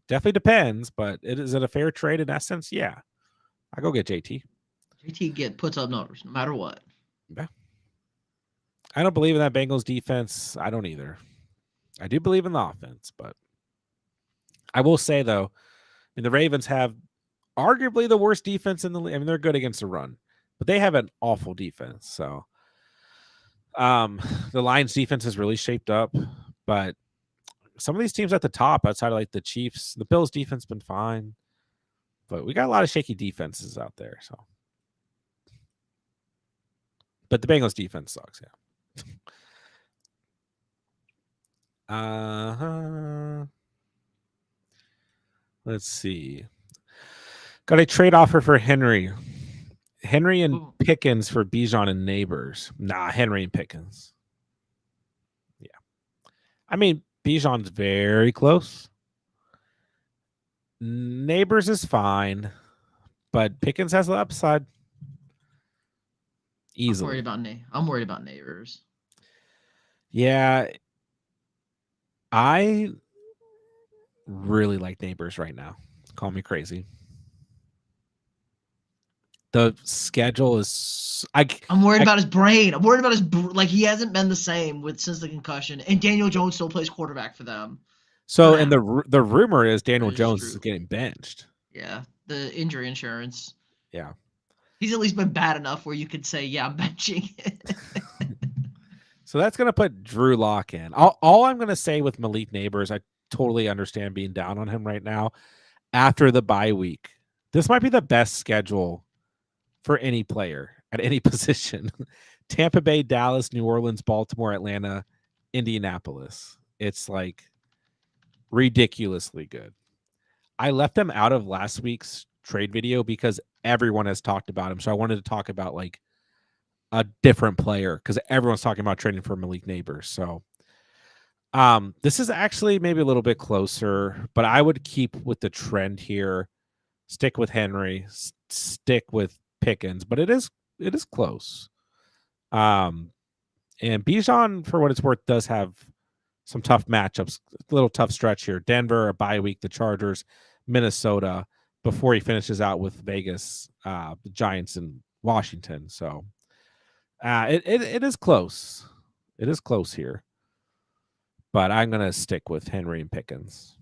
A: definitely depends, but is it a fair trade in essence? Yeah. I go get JT.
B: JT puts up numbers no matter what.
A: Yeah. I don't believe in that Bengals defense. I don't either. I do believe in the offense, but I will say, though, I mean, the Ravens have arguably the worst defense in the league. I mean, they're good against the run, but they have an awful defense. So the Lions defense has really shaped up, but some of these teams at the top outside of like the Chiefs, the Bills defense been fine, but we got a lot of shaky defenses out there. So, but the Bengals defense sucks. Yeah. Let's see. Got a trade offer for Henry. Henry and Pickens for Bijan and Neighbors. Nah, Henry and Pickens. Yeah. I mean, Bijan's very close. Neighbors is fine, but Pickens has the upside. Easily.
B: I'm worried about Neighbors.
A: Yeah. I really like Neighbors right now. Call me crazy. the schedule is
B: I'm worried
A: I
B: about his brain. I'm worried about like he hasn't been the same since the concussion. And Daniel Jones still plays quarterback for them.
A: so and the rumor is Daniel
B: That is
A: Jones is
B: true.
A: getting benched.
B: Yeah, the injury insurance.
A: Yeah.
B: He's at least been bad enough where you could say, yeah, I'm benching it.
A: So that's gonna put Drew Lock in. All I'm gonna say with Malik Neighbors, I totally understand being down on him right now after the bye week. This might be the best schedule for any player at any position. Tampa Bay, Dallas, New Orleans, Baltimore, Atlanta, Indianapolis. It's like ridiculously good. I left him out of last week's trade video because everyone has talked about him. So I wanted to talk about like a different player because everyone's talking about trading for Malik Neighbors. So this is actually maybe a little bit closer, but I would keep with the trend here. Stick with Henry, stick with Pickens, but it is close. And Bijan, for what it's worth, does have some tough matchups. A little tough stretch here. Denver, a bye week, the Chargers, Minnesota, before he finishes out with Vegas, the Giants, and Washington. So it is close. It is close here. But I'm gonna stick with Henry and Pickens.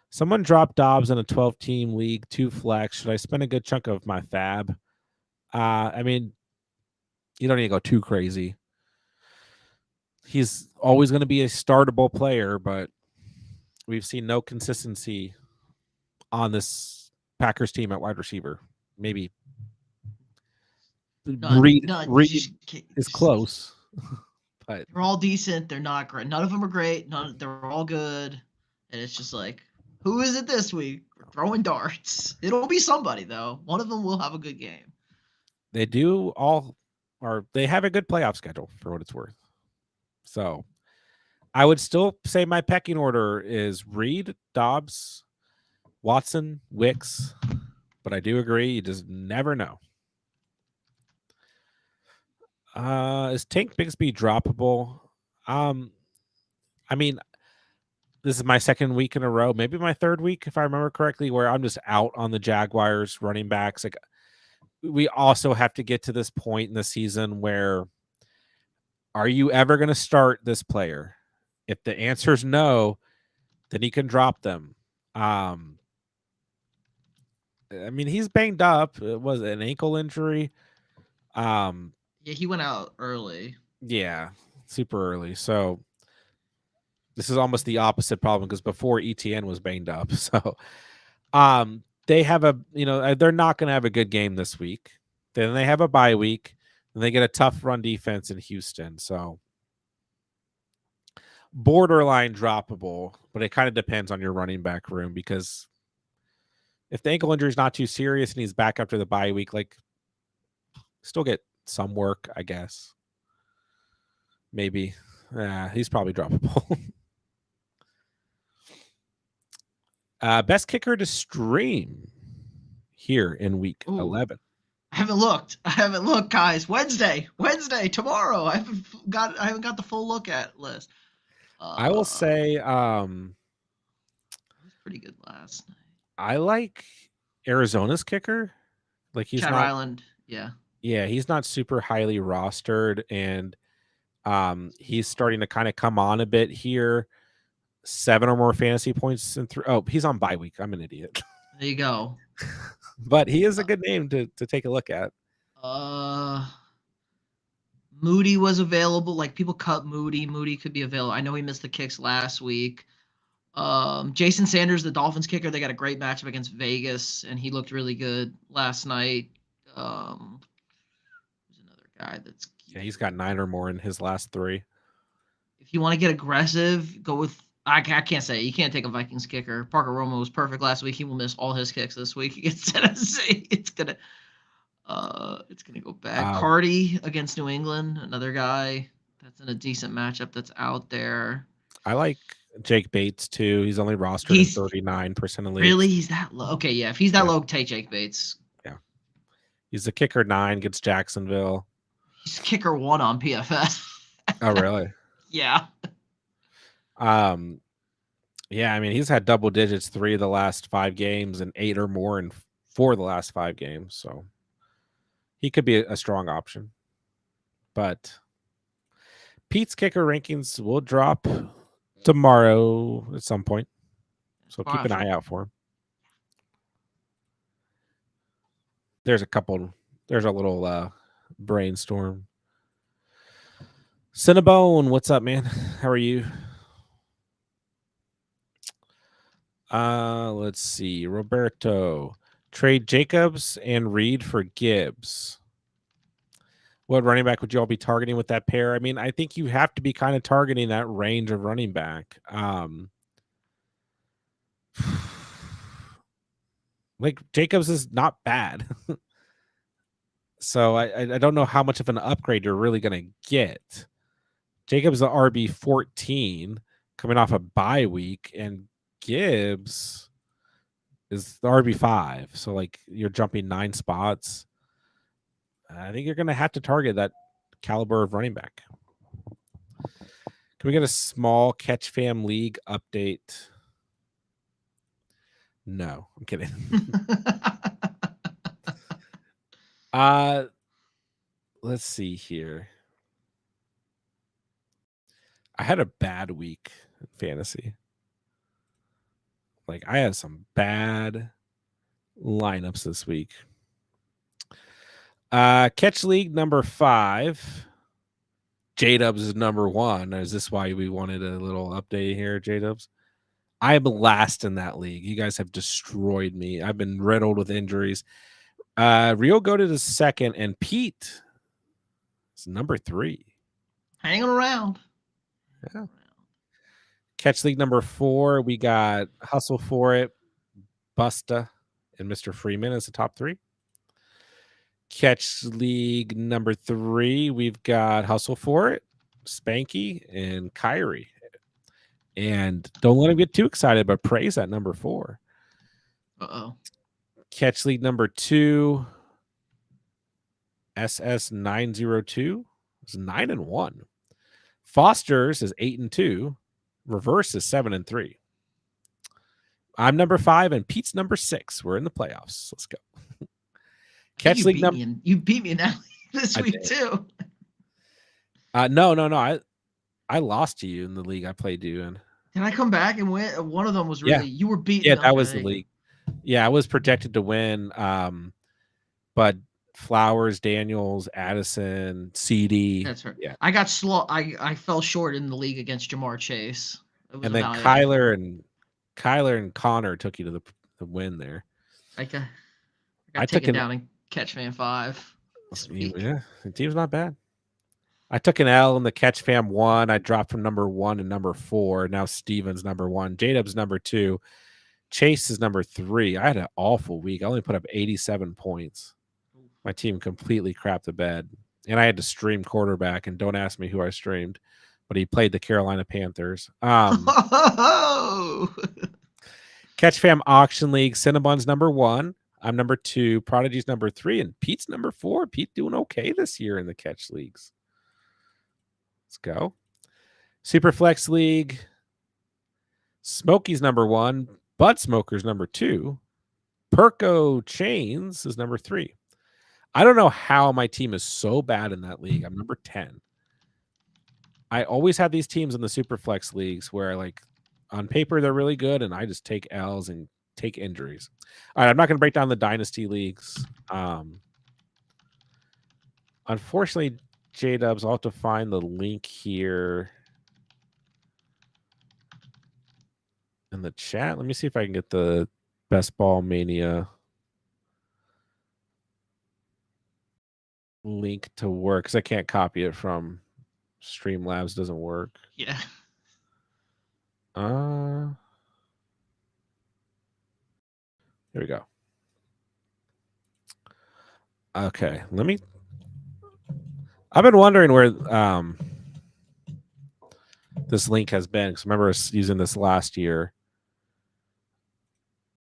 A: Someone dropped Dobbs in a 12-team league, 2 flex. Should I spend a good chunk of my fab? I mean, you don't need to go too crazy. He's always going to be a startable player, but we've seen no consistency on this Packers team at wide receiver. Maybe Reed is close, but
B: they're all decent. They're not great. None of them are great. They're all good. And it's just like, who is it this week? We're throwing darts. It'll be somebody though. One of them will have a good game.
A: they have a good playoff schedule for what it's worth. So I would still say my pecking order is Reed, Dobbs, Watson, Wicks, but I do agree you just never know. Is Tank Bigsby droppable? I mean, this is my second week in a row, maybe my third week, if I remember correctly, where I'm just out on the Jaguars running backs. Like, we also have to get to this point in the season where are you ever going to start this player? If the answer is no, then he can drop them. I mean, he's banged up. It was an ankle injury.
B: Yeah, he went out early.
A: Yeah, super early. So this is almost the opposite problem because before ETN was banged up. So they have they're not going to have a good game this week. Then they have a bye week and they get a tough run defense in Houston. So borderline droppable, but it kind of depends on your running back room because if the ankle injury is not too serious and he's back after the bye week, like still get some work, I guess. Maybe. He's probably droppable. Best kicker to stream here in week 11.
B: I haven't looked, guys. Wednesday, tomorrow. I haven't got the full look at list.
A: I will say
B: it was pretty good last night.
A: I like Arizona's kicker. Like he's
B: Chad
A: not
B: Ryland, yeah.
A: Yeah, he's not super highly rostered and he's starting to kind of come on a bit here. 7 or more fantasy points and he's on bye week. I'm an idiot.
B: There you go.
A: But he is a good name to take a look at.
B: Moody was available. Like people cut Moody. Moody could be available. I know he missed the kicks last week. Jason Sanders, the Dolphins kicker, they got a great matchup against Vegas, and he looked really good last night. There's another guy that's
A: he's got 9 or more in his last 3.
B: If you want to get aggressive, go with I can't say you can't take a Vikings kicker. Parker Romo was perfect last week. He will miss all his kicks this week against Tennessee. It's gonna go bad. Cardi against New England, another guy that's in a decent matchup that's out there.
A: I like Jake Bates too. He's only rostered in 39% of leagues.
B: Really? He's that low? Okay, yeah. If he's that low, take Jake Bates.
A: Yeah. He's the kicker 9 against Jacksonville.
B: He's kicker 1 on PFS.
A: Oh, really?
B: Yeah.
A: Yeah, I mean, he's had double digits 3 of the last 5 games and 8 or more in 4 of the last 5 games, so he could be a strong option. But Pete's kicker rankings will drop tomorrow at some point, so keep an eye out for him. There's a little brainstorm. Cinnabone, what's up, man? How are you? Let's see. Roberto, trade Jacobs and Reed for Gibbs. What running back would you all be targeting with that pair? I mean, I think you have to be kind of targeting that range of running back. Like Jacobs is not bad. So I don't know how much of an upgrade you're really going to get. Jacobs the RB 14 coming off a bye week, and Gibbs is the RB 5. So like you're jumping 9 spots. I think you're going to have to target that caliber of running back. Can we get a small Catch Fam League update? No, I'm kidding. Let's see here. I had a bad week in fantasy. Like I had some bad lineups this week. Catch League number 5. J-Dubs is number 1. Is this why we wanted a little update here, J-Dubs? I'm last in that league. You guys have destroyed me. I've been riddled with injuries. Rio Goated is 2nd, and Pete is number 3.
B: Hanging around.
A: Yeah. Catch League number 4, we got Hustle For It, Busta, and Mr. Freeman as the top 3. Catch League number 3, we've got Hustle For It, Spanky, and Kyrie. And don't let him get too excited, but praise at number 4.
B: Uh-oh.
A: Catch League number 2, SS902 is 9-1. Foster's is 8-2. Reverse is 7-3. I'm number 5 and Pete's number 6. We're in the playoffs. Let's go. Catch League number.
B: You beat me in that this week too.
A: No. I lost to you in the league I played you in.
B: Did I come back and win? One of them was really you were beating.
A: Yeah, that was the league. Yeah, I was projected to win. But Flowers, Daniels, Addison, CD.
B: That's right.
A: Yeah.
B: I got slow. I fell short in the league against Jamar Chase.
A: And then Kyler and Connor took you to the win there.
B: I got taken down in Catch Fan 5.
A: Yeah, the team's not bad. I took an L in the Catch Fam 1. I dropped from number 1 to number 4. Now Steven's number 1. J-Dub's number 2. Chase is number 3. I had an awful week. I only put up 87 points. My team completely crapped the bed. And I had to stream quarterback, and don't ask me who I streamed, but he played the Carolina Panthers. Catch Fam Auction League, Cinnabon's number 1. I'm number 2. Prodigy's number 3. And Pete's number 4. Pete doing okay this year in the Catch Leagues. Let's go. Superflex League, Smokey's number 1. Bud Smoker's number 2. Perko Chains is number 3. I don't know how my team is so bad in that league. I'm number 10. I always have these teams in the Superflex leagues where, like, on paper they're really good, and I just take L's and take injuries. All right, I'm not going to break down the Dynasty leagues. Unfortunately, J-Dubs, I'll have to find the link here in the chat. Let me see if I can get the Best Ball Mania link to work, because I can't copy it from Streamlabs. Doesn't work.
B: Yeah.
A: Here we go. Okay, I've been wondering where this link has been, because I remember us using this last year.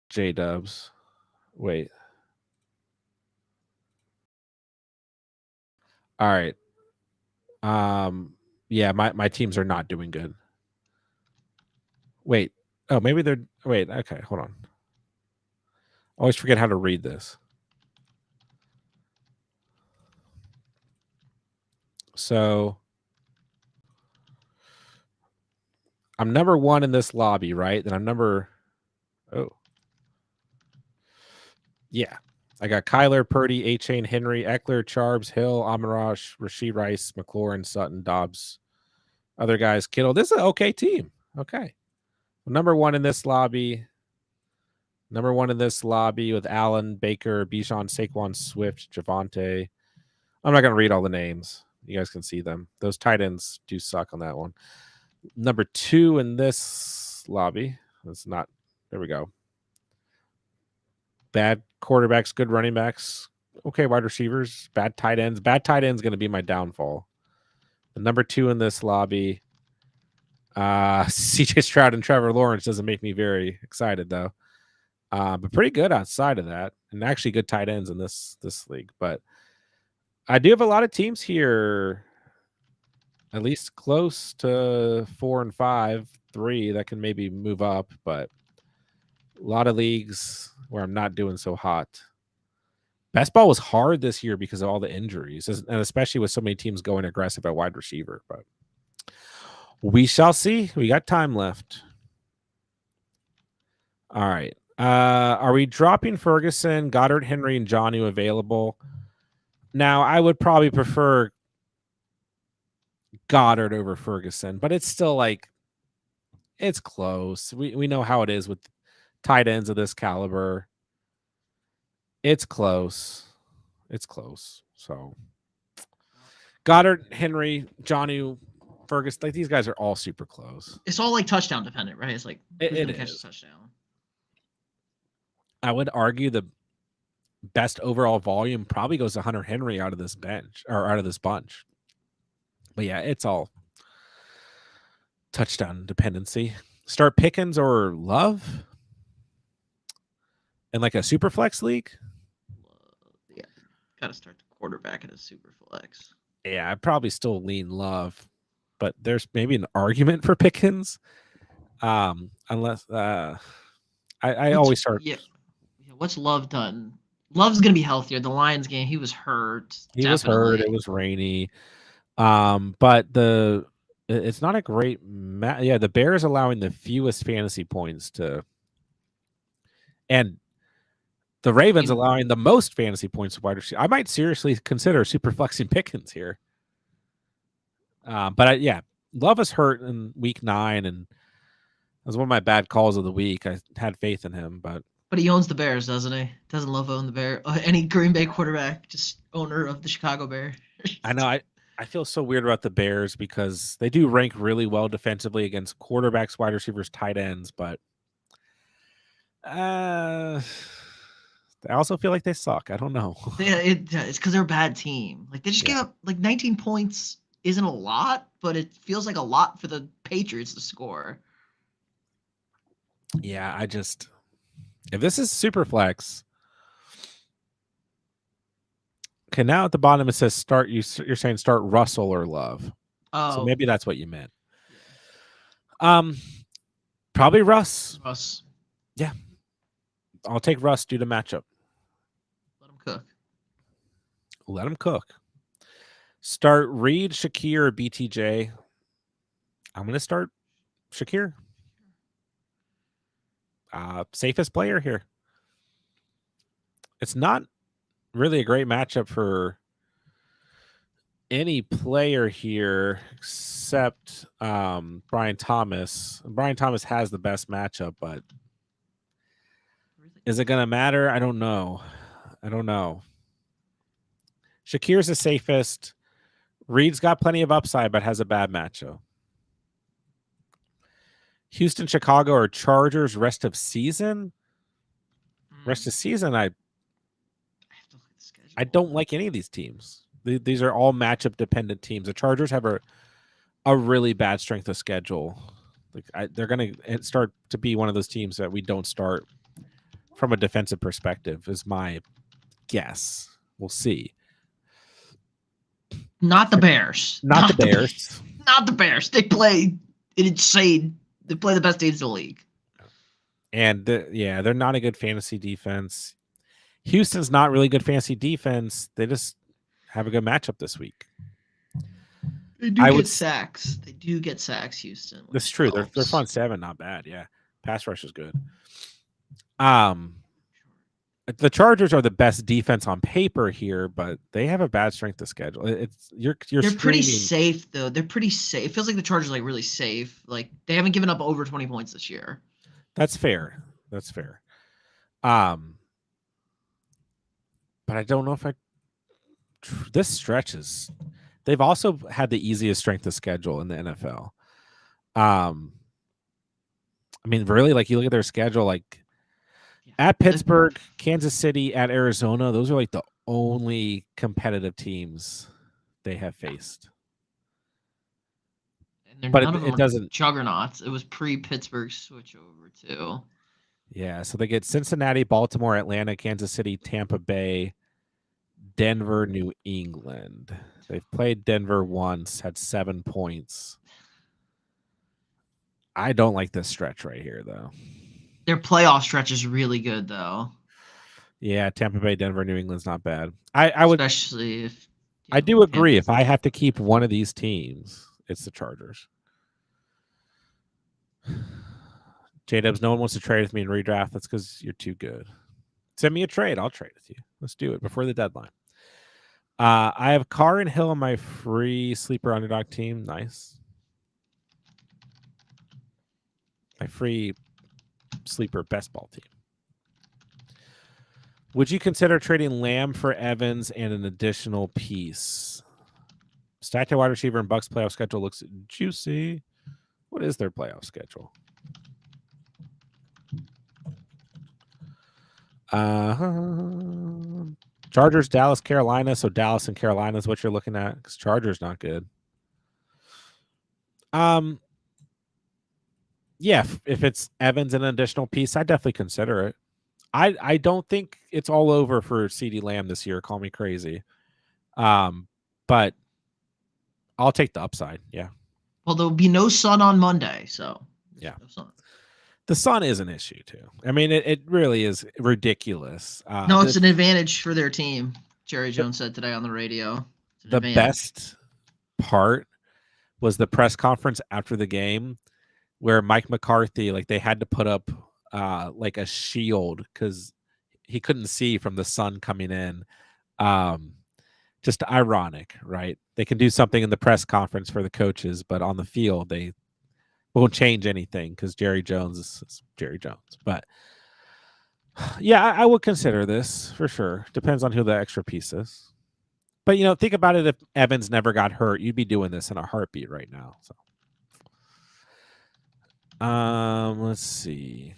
A: J-Dubs. Wait. All right. Yeah, my teams are not doing good. Wait. Oh, maybe they're. Wait. Okay, hold on. Always forget how to read this. So I'm number 1 in this lobby, right? Then I'm number. Oh, yeah. I got Kyler, Purdy, A-Chain, Henry, Eckler, Charbs, Hill, Amarash, Rasheed Rice, McLaurin, Sutton, Dobbs. Other guys, Kittle. This is an okay team. Okay. Number 1 in this lobby. Number 1 in this lobby with Allen, Baker, Bijan, Saquon, Swift, Javante. I'm not going to read all the names. You guys can see them. Those tight ends do suck on that one. Number 2 in this lobby. That's not. There we go. Bad quarterbacks, good running backs, okay wide receivers, bad tight ends. Bad tight ends going to be my downfall. The number 2 in this lobby, CJ Stroud and Trevor Lawrence doesn't make me very excited though. But pretty good outside of that, and actually good tight ends in this league. But I do have a lot of teams here, at least close to 4 and 5, 3 that can maybe move up, but a lot of leagues where I'm not doing so hot. Best ball was hard this year because of all the injuries, and especially with so many teams going aggressive at wide receiver. But we shall see. We got time left. All right. Are we dropping Ferguson, Goddard, Henry, and Jonnu available? Now, I would probably prefer Goddard over Ferguson, but it's still like it's close. We know how it is with tight ends of this caliber. It's close. It's close. So Goddard, Henry, Jonnu, Ferguson, like these guys are all super close.
B: It's all like touchdown dependent, right? It's like who's
A: it
B: gonna catch
A: is.
B: a touchdown.
A: I would argue the best overall volume probably goes to Hunter Henry out of this bench or out of this bunch. But yeah, it's all touchdown dependency. Start Pickens or Love in like a super flex league.
B: Yeah, gotta start the quarterback in a super flex.
A: Yeah, I probably still lean Love, but there's maybe an argument for Pickens. Unless I always start.
B: Yeah. What's Love done? Love's gonna be healthier. The Lions game, he was hurt.
A: He was hurt. It was rainy. But it's not a great yeah, the Bears allowing the fewest fantasy points to, and the Ravens allowing the most fantasy points to wide receiver. I might seriously consider super flexing Pickens here. But yeah, Love is hurt in week 9, and it was one of my bad calls of the week. I had faith in him, but
B: he owns the Bears, doesn't he? Doesn't Love own the Bears? Any Green Bay quarterback, just owner of the Chicago Bears.
A: I know I feel so weird about the Bears because they do rank really well defensively against quarterbacks, wide receivers, tight ends, but I also feel like they suck. I don't know.
B: Yeah, it's because they're a bad team. Like they just gave up like 19 points. Isn't a lot, but it feels like a lot for the Patriots to score.
A: Yeah, if this is super flex. Okay, now at the bottom it says start. You're saying start Russell or Love.
B: Oh,
A: so maybe that's what you meant. Probably Russ. Yeah, I'll take Russ due to matchup. Let him cook. Start Reed, Shakir, or BTJ. I'm going to start Shakir. Safest player here. It's not really a great matchup for any player here except Brian Thomas. Brian Thomas has the best matchup, but is it going to matter? I don't know. Shakir's the safest. Reed's got plenty of upside, but has a bad matchup. Houston, Chicago, or Chargers rest of season? Rest of season, I don't like any of these teams. These are all matchup dependent teams. The Chargers have a really bad strength of schedule. They're going to start to be one of those teams that we don't start from a defensive perspective, is my guess. We'll see.
B: Not the Bears.
A: Not the Bears.
B: Not the Bears. They play insane. They play the best teams in the league.
A: And they're not a good fantasy defense. Houston's not really good fantasy defense. They just have a good matchup this week.
B: They do get sacks. They do get sacks, Houston.
A: That's true. Their front seven not bad. Yeah, pass rush is good. The Chargers are the best defense on paper here, but they have a bad strength of schedule. They're
B: pretty safe though. They're pretty safe. It feels like the Chargers are like really safe. Like they haven't given up over 20 points this year.
A: That's fair. But I don't know if this stretches. They've also had the easiest strength of schedule in the NFL. I mean, really, like you look at their schedule, like at Pittsburgh, Kansas City, at Arizona, those are like the only competitive teams they have faced.
B: And none of them doesn't juggernauts. It was pre-Pittsburgh switch over too.
A: Yeah, so they get Cincinnati, Baltimore, Atlanta, Kansas City, Tampa Bay, Denver, New England. They've played Denver once, had 7 points. I don't like this stretch right here, though.
B: Their playoff stretch is really good, though.
A: Yeah, Tampa Bay, Denver, New England's not bad. I would,
B: especially if
A: I do agree. If I have to keep one of these teams, it's the Chargers. J-Dubs, no one wants to trade with me in redraft. That's because you're too good. Send me a trade. I'll trade with you. Let's do it before the deadline. I have Carr and Hill on my free sleeper underdog team. Nice. My free sleeper best ball team. Would you consider trading Lamb for Evans and an additional piece? Stacked wide receiver and Bucks playoff schedule looks juicy. What is their playoff schedule? Chargers, Dallas, Carolina. So Dallas and Carolina is what you're looking at because Chargers not good. Yeah, if it's Evans and an additional piece, I definitely consider it. I don't think it's all over for CeeDee Lamb this year. Call me crazy. But I'll take the upside. Yeah.
B: Well, there'll be no sun on Monday, so
A: yeah. No sun. The sun is an issue too. I mean, it really is ridiculous.
B: No, it's an advantage for their team. Jerry Jones said today on the radio.
A: The best part was the press conference after the game where Mike McCarthy, like they had to put up like a shield because he couldn't see from the sun coming in. Just ironic, right? They can do something in the press conference for the coaches, but on the field, they won't change anything because Jerry Jones is Jerry Jones. But yeah, I would consider this for sure. Depends on who the extra piece is. But, think about it. If Evans never got hurt, you'd be doing this in a heartbeat right now. So, let's see.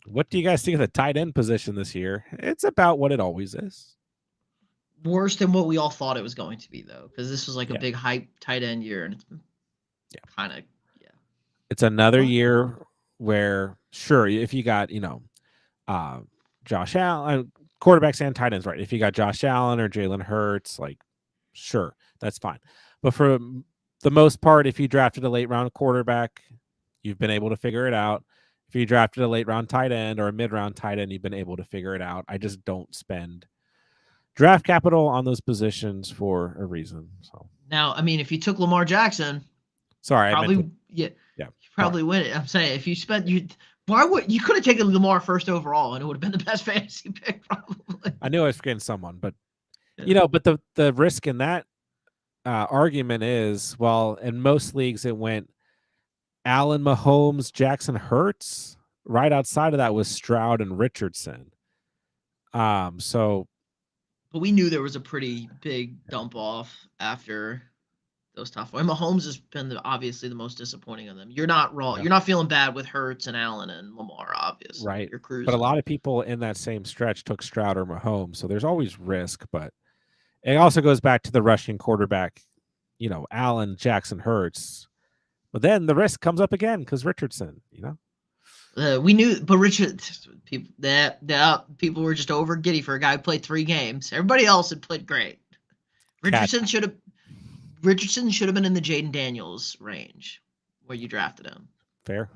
A: What do you guys think of the tight end position this year? It's about what it always is.
B: Worse than what we all thought it was going to be, though, because this was like a big hype tight end year, and it's kind of
A: It's another year where, sure, if you got Josh Allen, quarterbacks and tight ends, right? If you got Josh Allen or Jalen Hurts, like, sure, that's fine. But for the most part, if you drafted a late round quarterback, you've been able to figure it out. If you drafted a late round tight end or a mid round tight end, you've been able to figure it out. I just don't spend draft capital on those positions for a reason. So
B: now, I mean, if you took Lamar Jackson,
A: sorry,
B: probably you probably win it. I'm saying if you spent you could have taken Lamar first overall and it would have been the best fantasy pick probably.
A: I knew I was forgetting someone, but but the risk in that argument is, well, in most leagues it went Allen, Mahomes, Jackson, Hurts. Right outside of that was Stroud and Richardson. So
B: but we knew there was a pretty big dump off after those top four. And Mahomes has been obviously the most disappointing of them. You're not wrong. Yeah. You're not feeling bad with Hurts and Allen and Lamar, obviously.
A: Right.
B: You're cruising.
A: But a lot of people in that same stretch took Stroud or Mahomes. So there's always risk. But it also goes back to the rushing quarterback, Allen, Jackson, Hurts. But then the risk comes up again because Richardson,
B: we knew, but people were just over giddy for a guy who played 3 games. Everybody else had played great. Richardson should have been in the Jaden Daniels range where you drafted him.
A: Fair.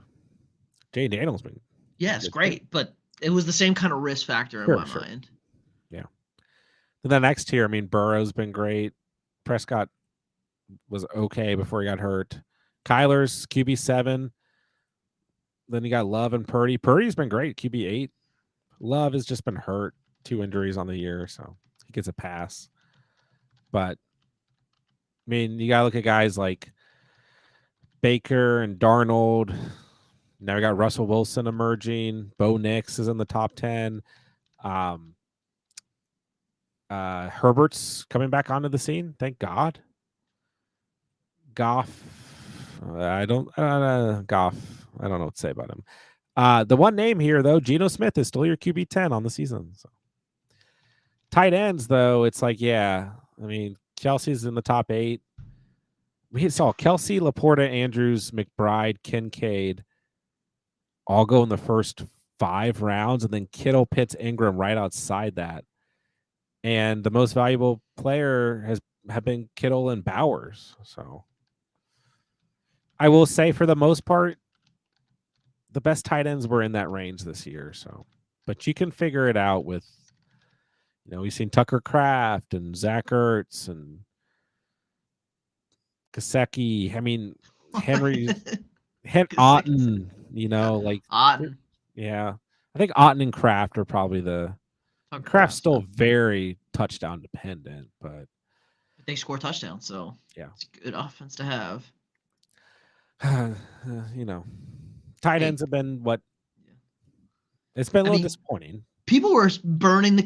A: Jaden Daniels been
B: Yes, great, but it was the same kind of risk factor in my
A: Sure.
B: mind.
A: Yeah. And the next tier, I mean, Burrow's been great. Prescott was okay before he got hurt. Kyler's QB7. Then you got Love and Purdy. Purdy's been great, QB8. Love has just been hurt, 2 injuries on the year, so he gets a pass. But I mean, you gotta look at guys like Baker and Darnold. Now we got Russell Wilson emerging. Bo Nix is in the top 10. Herbert's coming back onto the scene. Thank God. Goff. Goff. I don't know what to say about him. The one name here, though, Geno Smith is still your QB10 on the season. So. Tight ends, though, it's like, yeah. I mean, Kelsey's in the top 8. We saw Kelsey, Laporta, Andrews, McBride, Kincaid all go in the first 5 rounds, and then Kittle, Pitts, Ingram right outside that. And the most valuable player have been Kittle and Bowers. So I will say, for the most part, the best tight ends were in that range this year. So, but you can figure it out with, we've seen Tucker Kraft and Zach Ertz and Kaseki. I mean, Henry, Otten,
B: Otten.
A: Yeah. I think Otten and Kraft are probably Kraft's still very touchdown dependent, but
B: they score touchdowns, so
A: yeah,
B: it's a good offense to have.
A: Tight ends have been what? It's been a little disappointing.
B: People were burning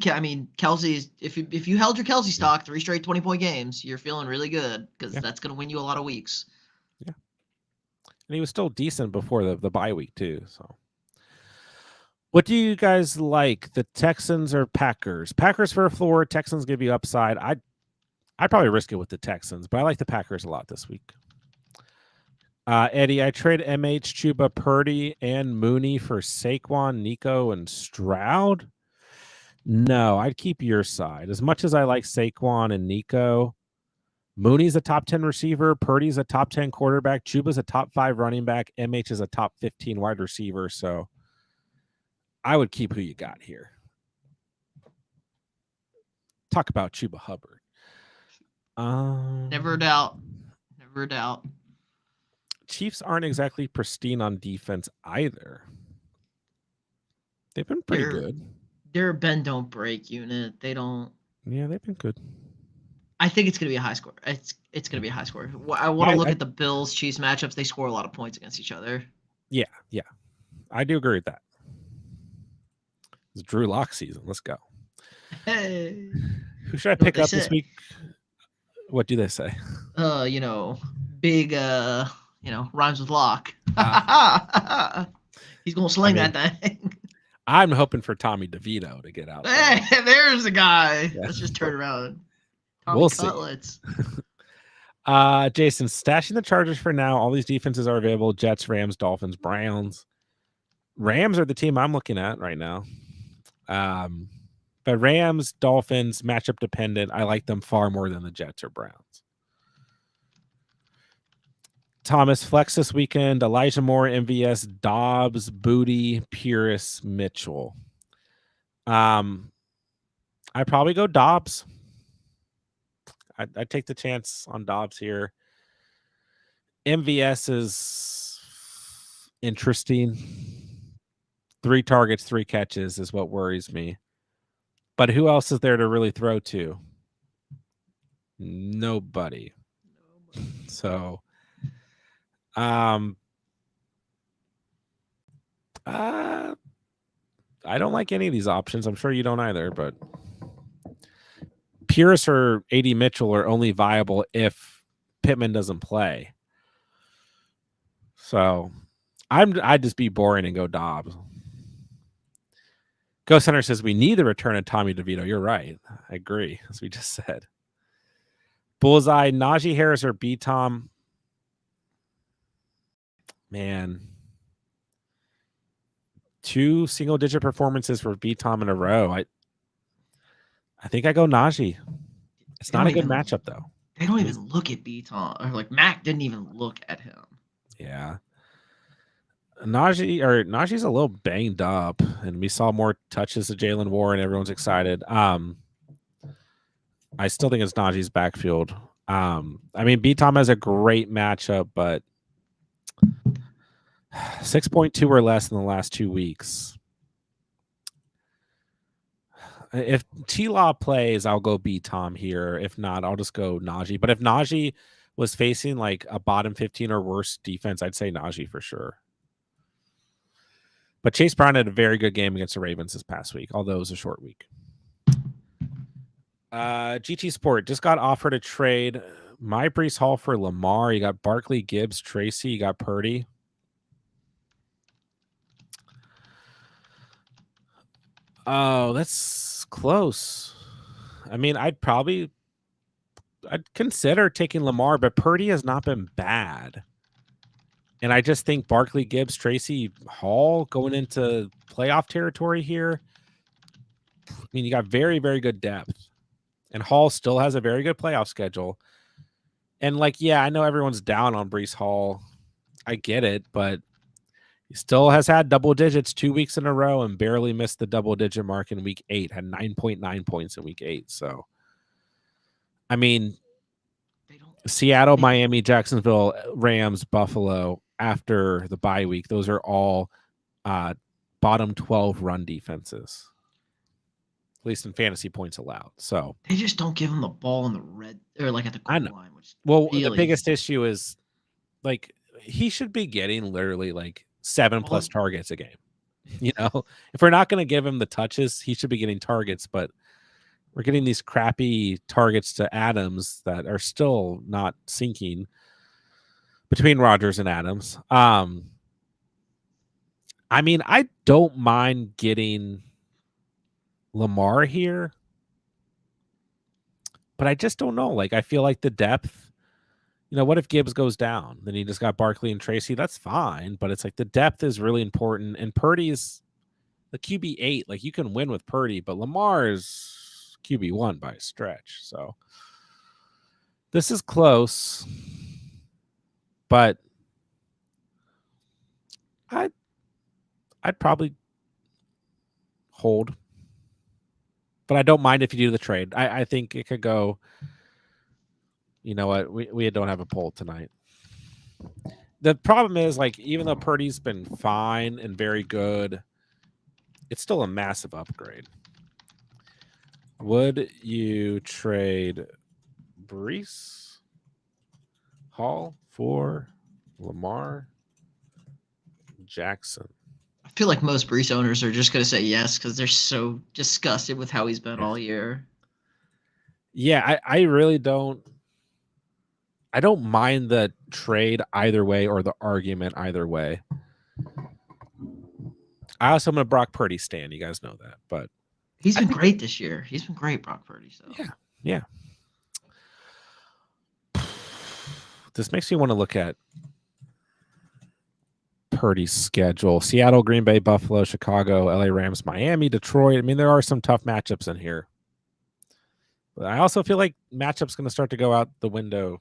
B: Kelsey's. If you held your Kelsey stock 3 straight 20-point games, you're feeling really good because that's going to win you a lot of weeks.
A: Yeah, and he was still decent before the bye week too. So, what do you guys like? The Texans or Packers? Packers for a floor. Texans give you upside. I'd probably risk it with the Texans, but I like the Packers a lot this week. Eddie, I trade MH, Chuba, Purdy, and Mooney for Saquon, Nico, and Stroud. No, I'd keep your side. As much as I like Saquon and Nico, Mooney's a top 10 receiver. Purdy's a top 10 quarterback. Chuba's a top 5 running back. MH is a top 15 wide receiver. So I would keep who you got here. Talk about Chuba Hubbard.
B: Never doubt.
A: Chiefs aren't exactly pristine on defense either. They've been pretty good.
B: They're a bend don't break unit. They don't.
A: Yeah, they've been good.
B: I think it's going to be a high score. It's going to be a high score. I want to look at the Bills Chiefs matchups. They score a lot of points against each other.
A: Yeah. I do agree with that. It's Drew Lock season. Let's go.
B: Hey.
A: Who should I pick up this week? What do they say?
B: Big rhymes with Lock. He's going to sling that thing.
A: I'm hoping for Tommy DeVito to get out.
B: Hey, there's a guy. Yeah. Let's just turn around. Tommy Cutlets.
A: Jason, stashing the Chargers for now. All these defenses are available. Jets, Rams, Dolphins, Browns. Rams are the team I'm looking at right now. But Rams, Dolphins, matchup dependent. I like them far more than the Jets or Browns. Thomas, flex this weekend. Elijah Moore, MVS, Dobbs, Booty, Pierce, Mitchell. I probably go Dobbs. I'd take the chance on Dobbs here. MVS is interesting. 3 targets, 3 catches is what worries me. But who else is there to really throw to? Nobody. So, I don't like any of these options. I'm sure you don't either, but Pierce or AD Mitchell are only viable if Pittman doesn't play. So I'd just be boring and go Dobbs. Ghost Hunter says we need the return of Tommy DeVito. You're right. I agree, as we just said. Bullseye, Najee Harris or B-Tom. Man. 2 single-digit performances for B-Tom in a row. I think I go Najee. It's not a good matchup, though.
B: They don't even look at B-Tom. Or Mac didn't even look at him.
A: Yeah. Najee's a little banged up, and we saw more touches of Jalen Warren. Everyone's excited. I still think it's Najee's backfield. I mean, B Tom has a great matchup, but 6.2 or less in the last 2 weeks. If T Law plays, I'll go B Tom here. If not, I'll just go Najee. But if Najee was facing like a bottom 15 or worse defense, I'd say Najee for sure. But Chase Brown had a very good game against the Ravens this past week, although it was a short week. GT Sport just got offered a trade. My Brees Hall for Lamar. You got Barkley, Gibbs, Tracy. You got Purdy. Oh, that's close. I mean, I'd consider taking Lamar, but Purdy has not been bad. And I just think Barkley, Gibbs, Tracy, Hall going into playoff territory here. I mean, you got very, very good depth. And Hall still has a very good playoff schedule. And like, yeah, I know everyone's down on Brees Hall. I get it, but he still has had double digits 2 weeks in a row and barely missed the double digit mark in week 8. Had 9.9 points in week 8. So, I mean, Seattle, Miami, Jacksonville, Rams, Buffalo after the bye week, those are all bottom 12 run defenses, at least in fantasy points allowed. So
B: they just don't give him the ball in the red or like at the goal line. Which
A: the biggest issue is like he should be getting literally like 7+ targets a game. You know, if we're not going to give him the touches, he should be getting targets, but we're getting these crappy targets to Adams that are still not sinking between Rodgers and Adams. I mean, I don't mind getting Lamar here, but I just don't know. Like, I feel like the depth, you know, what if Gibbs goes down? Then he just got Barkley and Tracy. That's fine, but it's like the depth is really important. And Purdy's the QB8. Like, you can win with Purdy, but Lamar is QB1 by a stretch. So this is close, but I'd probably hold. But I don't mind if you do the trade. I think it could go. You know what? We don't have a poll tonight. The problem is, like, even though Purdy's been fine and very good, it's still a massive upgrade. Would you trade Brees Hall for Lamar Jackson?
B: I feel like most Brees owners are just going to say yes because they're so disgusted with how he's been all year.
A: Yeah, I really don't. I don't mind the trade either way or the argument either way. I also am a Brock Purdy stan. You guys know that, but
B: he's been great this year. He's been great, Brock Purdy. So
A: yeah. This makes me want to look at Purdy's schedule: Seattle, Green Bay, Buffalo, Chicago, LA Rams, Miami, Detroit. I mean, there are some tough matchups in here. But I also feel like matchups going to start to go out the window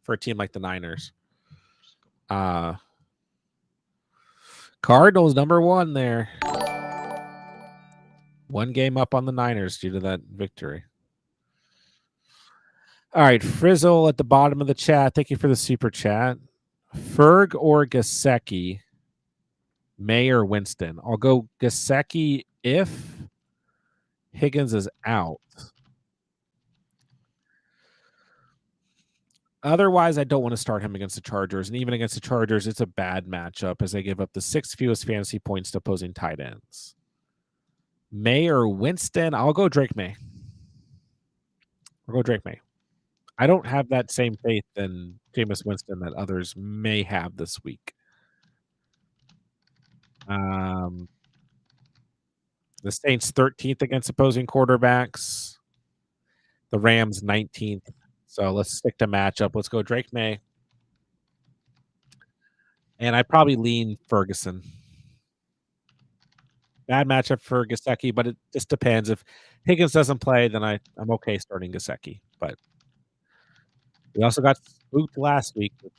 A: for a team like the Niners. Cardinals #1 there. 1 game up on the Niners due to that victory. All right, Frizzle at the bottom of the chat. Thank you for the super chat. Ferg or Gesicki, May or Winston? I'll go Gesicki if Higgins is out. Otherwise, I don't want to start him against the Chargers. And even against the Chargers, it's a bad matchup as they give up the 6th fewest fantasy points to opposing tight ends. May or Winston? I'll go Drake May. I'll go Drake May. I don't have that same faith in Jameis Winston that others may have this week. The Saints 13th against opposing quarterbacks. The Rams 19th. So let's stick to matchup. Let's go Drake May. And I probably lean Ferguson. Bad matchup for Gesicki, but it just depends. If Higgins doesn't play, then I'm okay starting Gesicki. But we also got spooked last week with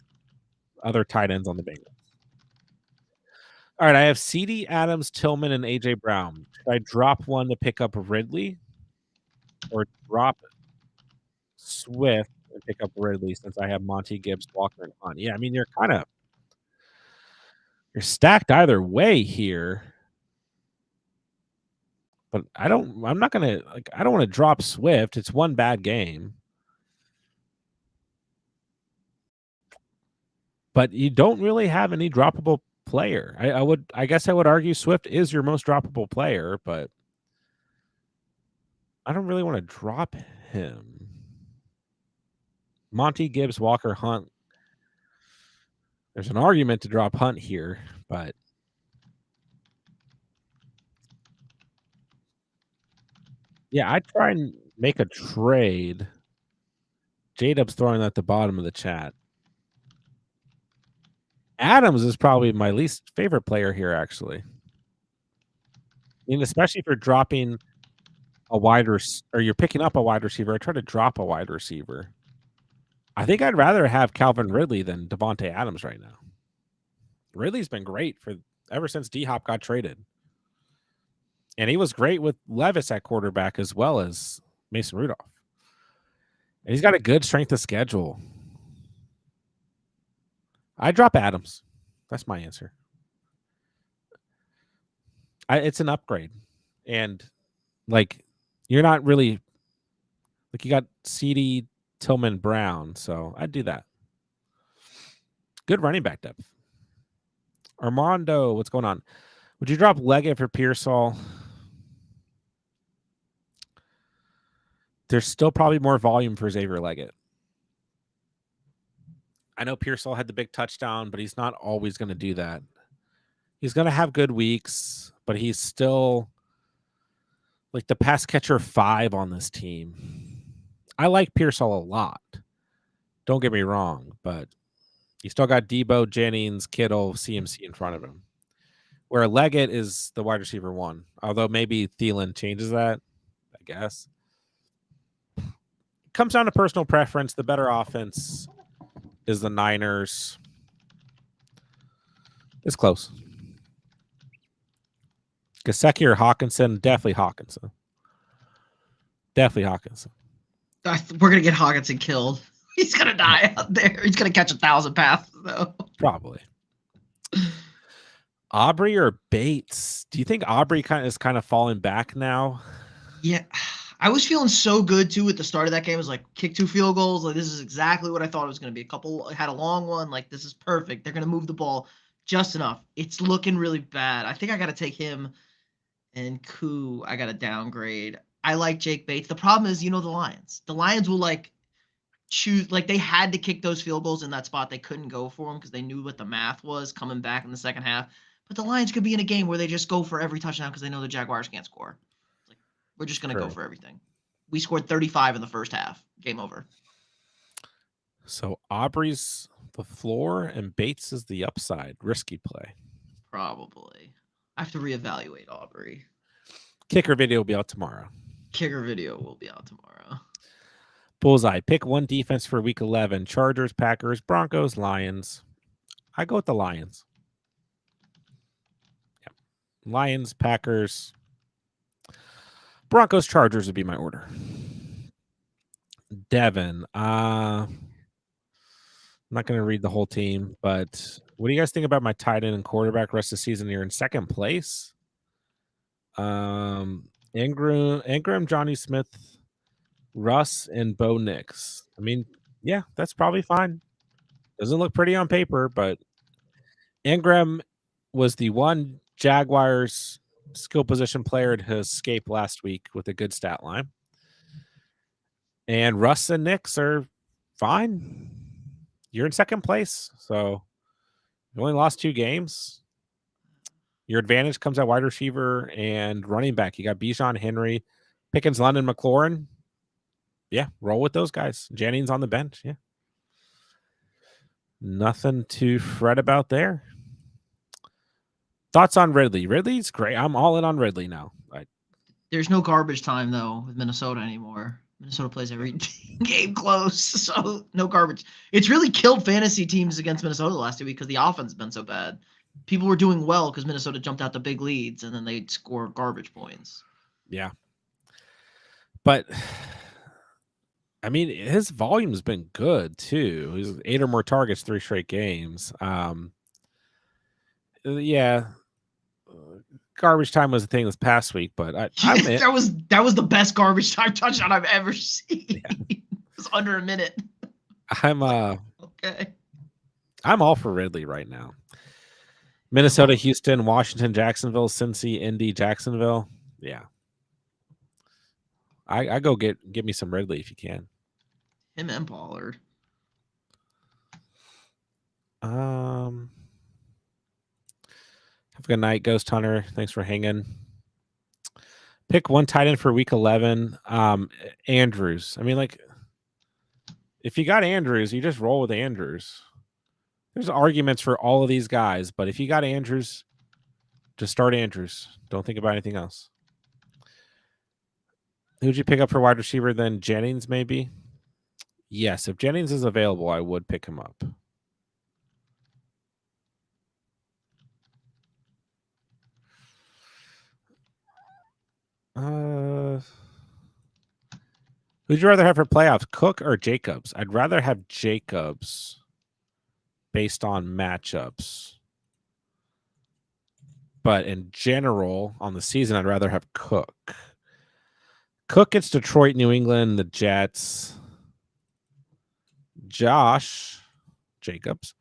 A: other tight ends on the Bengals. All right, I have CD, Adams, Tillman, and AJ Brown. Should I drop one to pick up Ridley, or drop Swift and pick up Ridley since I have Monty, Gibbs, Walker, and Hunt? Yeah, I mean you're stacked either way here. But I'm not gonna I don't want to drop Swift. It's one bad game. But you don't really have any droppable player. I guess I would argue Swift is your most droppable player, but I don't really want to drop him. Monty, Gibbs, Walker, Hunt. There's an argument to drop Hunt here, but yeah, I'd try and make a trade. J-Dub's throwing that at the bottom of the chat. Adams is probably my least favorite player here, actually. I mean, especially if you're dropping a wide or you're picking up a wide receiver. I try to drop a wide receiver. I think I'd rather have Calvin Ridley than Devontae Adams right now. Ridley's been great for ever since D-Hop got traded. And he was great with Levis at quarterback as well as Mason Rudolph. And he's got a good strength of schedule. I drop Adams. That's my answer. It's an upgrade. And you're not really you got CD, Tillman, Brown, so I'd do that. Good running back depth. Armando, what's going on? Would you drop Leggett for Pearsall? There's still probably more volume for Xavier Leggett. I know Pearsall had the big touchdown, but he's not always going to do that. He's going to have good weeks, but he's still the pass catcher 5 on this team. I like Pearsall a lot. Don't get me wrong, but you still got Debo, Jennings, Kittle, CMC in front of him. Where Leggett is the wide receiver 1. Although maybe Thielen changes that, I guess. It comes down to personal preference. The better offense is the Niners. It's close. Gesicki or Hawkinson? Definitely Hawkinson. Definitely Hawkinson.
B: We're going to get Hawkinson killed. He's going to die out there. He's going to catch 1,000 passes, though.
A: Probably. Aubrey or Bates? Do you think Aubrey is kind of falling back now?
B: Yeah. I was feeling so good, too, at the start of that game. It was like, kick 2 field goals. This is exactly what I thought it was going to be. Had a long one. This is perfect. They're going to move the ball just enough. It's looking really bad. I think I got to take him and Koo. I got to downgrade. I like Jake Bates. The problem is, the Lions. The Lions will, choose. They had to kick those field goals in that spot. They couldn't go for them because they knew what the math was coming back in the second half. But the Lions could be in a game where they just go for every touchdown because they know the Jaguars can't score. We're just going to go for everything. We scored 35 in the first half. Game over.
A: So Aubrey's the floor and Bates is the upside. Risky play.
B: Probably. I have to reevaluate Aubrey.
A: Kicker video will be out tomorrow. Bullseye. Pick one defense for week 11. Chargers, Packers, Broncos, Lions. I go with the Lions. Yep. Lions, Packers, Broncos, Chargers would be my order. Devin. I'm not going to read the whole team, but what do you guys think about my tight end and quarterback rest of the season? You're in second place. Ingram, Johnny Smith, Russ, and Bo Nix. I mean, yeah, that's probably fine. Doesn't look pretty on paper, but Ingram was the one Jaguars skill position player to escape last week with a good stat line. And Russ and Nix are fine. You're in second place, so you only lost 2 games. Your advantage comes at wide receiver and running back. You got Bijan, Henry, Pickens, London, McLaurin. Yeah, roll with those guys. Jennings on the bench. Yeah. Nothing to fret about there. Thoughts on Ridley? Ridley's great. I'm all in on Ridley now.
B: There's no garbage time, though, with Minnesota anymore. Minnesota plays every game close, so no garbage. It's really killed fantasy teams against Minnesota the last 2 weeks because the offense has been so bad. people were doing well because Minnesota jumped out to big leads and then they'd score garbage points.
A: Yeah. But I mean, his volume's been good too. He's 8 or more targets 3 straight games. Yeah. Garbage time was a thing this past week, but I'm
B: that was the best garbage time touchdown I've ever seen.
A: Yeah.
B: It was under a minute.
A: I'm
B: Okay.
A: I'm all for Ridley right now. Minnesota, Houston, Washington, Jacksonville, Cincy, Indy, Jacksonville. Yeah. I go get me some Ridley if you can.
B: Him and Pollard.
A: Have a good night, Ghost Hunter. Thanks for hanging. Pick one tight end for week 11. Andrews. I mean, like, if you got Andrews, you just roll with Andrews. There's arguments for all of these guys, but if you got Andrews, just start Andrews. Don't think about anything else. Who'd you pick up for wide receiver then? Jennings, maybe? Yes, if Jennings is available, I would pick him up. Who'd you rather have for playoffs, Cook or Jacobs? I'd rather have Jacobs based on matchups. But in general, on the season, I'd rather have Cook. Cook gets Detroit, New England, the Jets. Josh Jacobs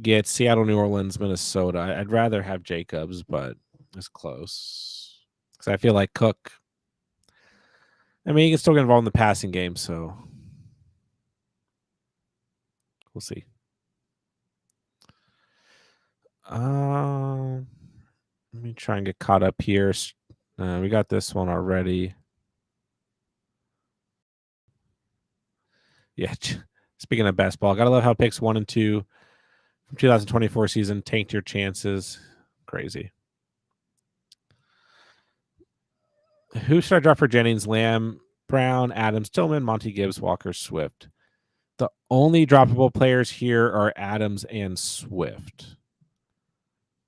A: gets Seattle, New Orleans, Minnesota. I'd rather have Jacobs, but it's close. Because I feel like Cook, I mean, he can still get involved in the passing game, so we'll see. Let me try and get caught up here. We got this one already. Yeah. Speaking of best ball, gotta love how picks 1 and 2 from 2024 season tanked your chances. Crazy. Who should I drop for Jennings? Lamb, Brown, Adams, Tillman, Monty Gibbs, Walker, Swift. The only droppable players here are Adams and Swift.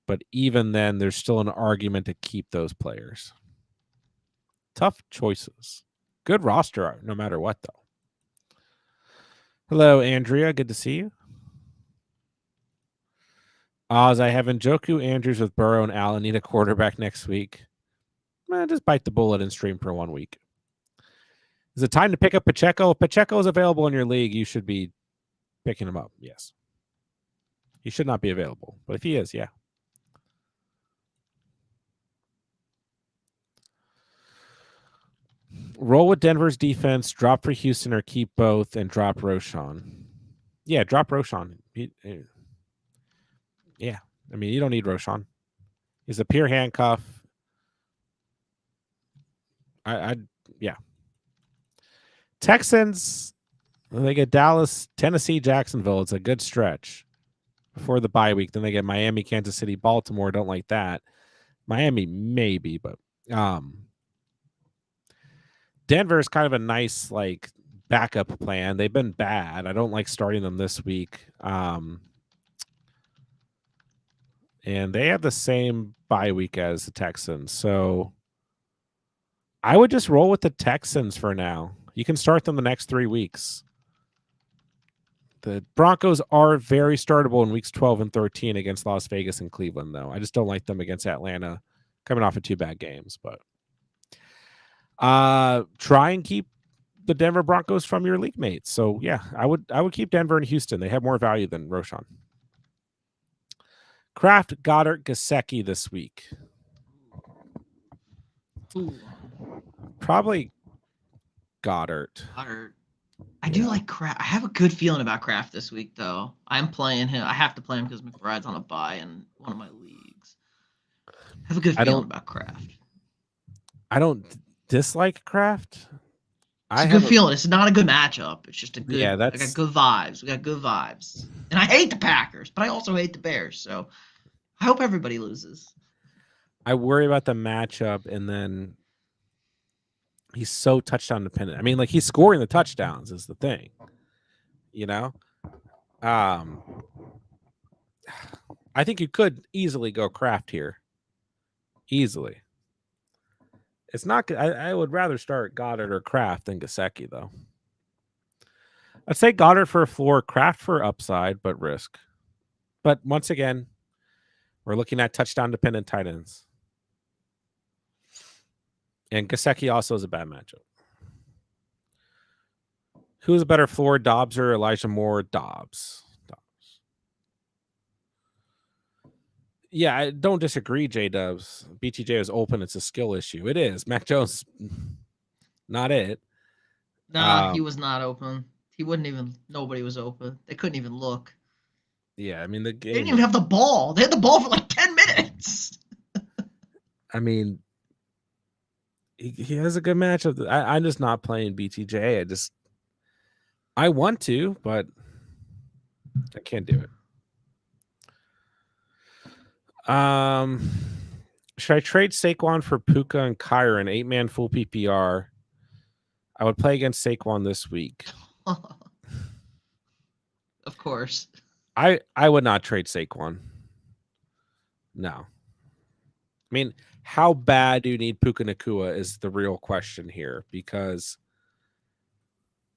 A: But even then, there's still an argument to keep those players. Tough choices. Good roster, no matter what, though. Hello, Andrea. Good to see you. Oz, I have Njoku, Andrews with Burrow and Allen. Need a quarterback next week. Just bite the bullet and stream for 1 week. Is it time to pick up Pacheco? If Pacheco is available in your league, you should be picking him up. Yes. He should not be available. But if he is, yeah. Roll with Denver's defense, drop for Houston or keep both, and drop Roshan. Yeah, drop Roshan. Yeah. I mean, you don't need Roshan. He's a pure handcuff. Yeah. Texans, they get Dallas, Tennessee, Jacksonville. It's a good stretch before the bye week. Then they get Miami, Kansas City, Baltimore. Don't like that. Miami, maybe, but Denver is kind of a nice, like, backup plan. They've been bad. I don't like starting them this week. And they have the same bye week as the Texans. So I would just roll with the Texans for now. You can start them the next 3 weeks. The Broncos are very startable in weeks 12 and 13 against Las Vegas and Cleveland, though. I just don't like them against Atlanta coming off of 2 bad games. But try and keep the Denver Broncos from your league mates. So, yeah, I would keep Denver and Houston. They have more value than Roshan. Kraft, Goddard, Gesicki this week.
B: Ooh.
A: Probably Goddard.
B: I do like Kraft. I have a good feeling about Kraft this week, though. I'm playing him. I have to play him because McBride's on a bye in one of my leagues. I have a good feeling about Kraft.
A: I don't dislike Kraft.
B: It's a good feeling. It's not a good matchup. It's just a good.
A: Yeah,
B: I got good vibes. We got good vibes. And I hate the Packers, but I also hate the Bears. So I hope everybody loses.
A: I worry about the matchup, and then he's so touchdown dependent. I mean, like, he's scoring the touchdowns is the thing, you know? I think you could easily go Kraft here. Easily. It's not. I would rather start Goddard or Kraft than Gasecki, though. I'd say Goddard for a floor, Kraft for upside, but risk. But once again, we're looking at touchdown dependent tight ends. And Gasecki also is a bad matchup. Who's a better floor, Dobbs or Elijah Moore? Dobbs. Yeah, I don't disagree, J Dubs. BTJ is open. It's a skill issue. It is. Mac Jones, not it.
B: Nah, he was not open. He wouldn't even. Nobody was open. They couldn't even look.
A: Yeah, I mean, the
B: They
A: game.
B: didn't even have the ball. They had the ball for like 10 minutes.
A: I mean, he has a good matchup. I'm just not playing BTJ. I want to, but I can't do it. Should I trade Saquon for Puka and Kyron, 8-man full PPR? I would play against Saquon this week.
B: Of course.
A: I would not trade Saquon. No. I mean, how bad do you need Puka Nacua is the real question here, because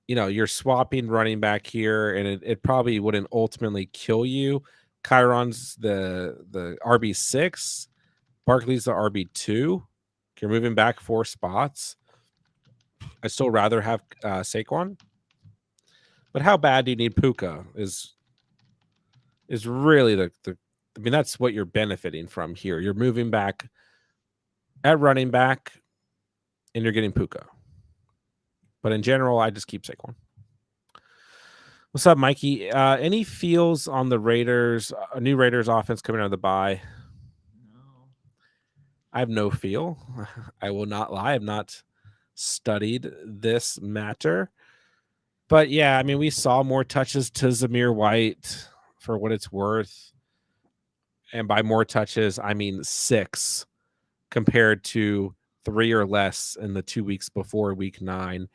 A: you're swapping running back here, and it probably wouldn't ultimately kill you. Kyron's the RB6, Barkley's the RB2. You're moving back 4 spots. I'd still rather have Saquon. But how bad do you need Puka is really the I mean, that's what you're benefiting from here. You're moving back at running back, and you're getting Puka. But in general, I just keep Saquon. What's up, Mikey? Any feels on the Raiders, new Raiders offense coming out of the bye?
B: No.
A: I have no feel. I will not lie. I've not studied this matter. But yeah, I mean, we saw more touches to Zamir White for what it's worth. And by more touches, I mean 6 compared to 3 or less in the 2 weeks before week 9.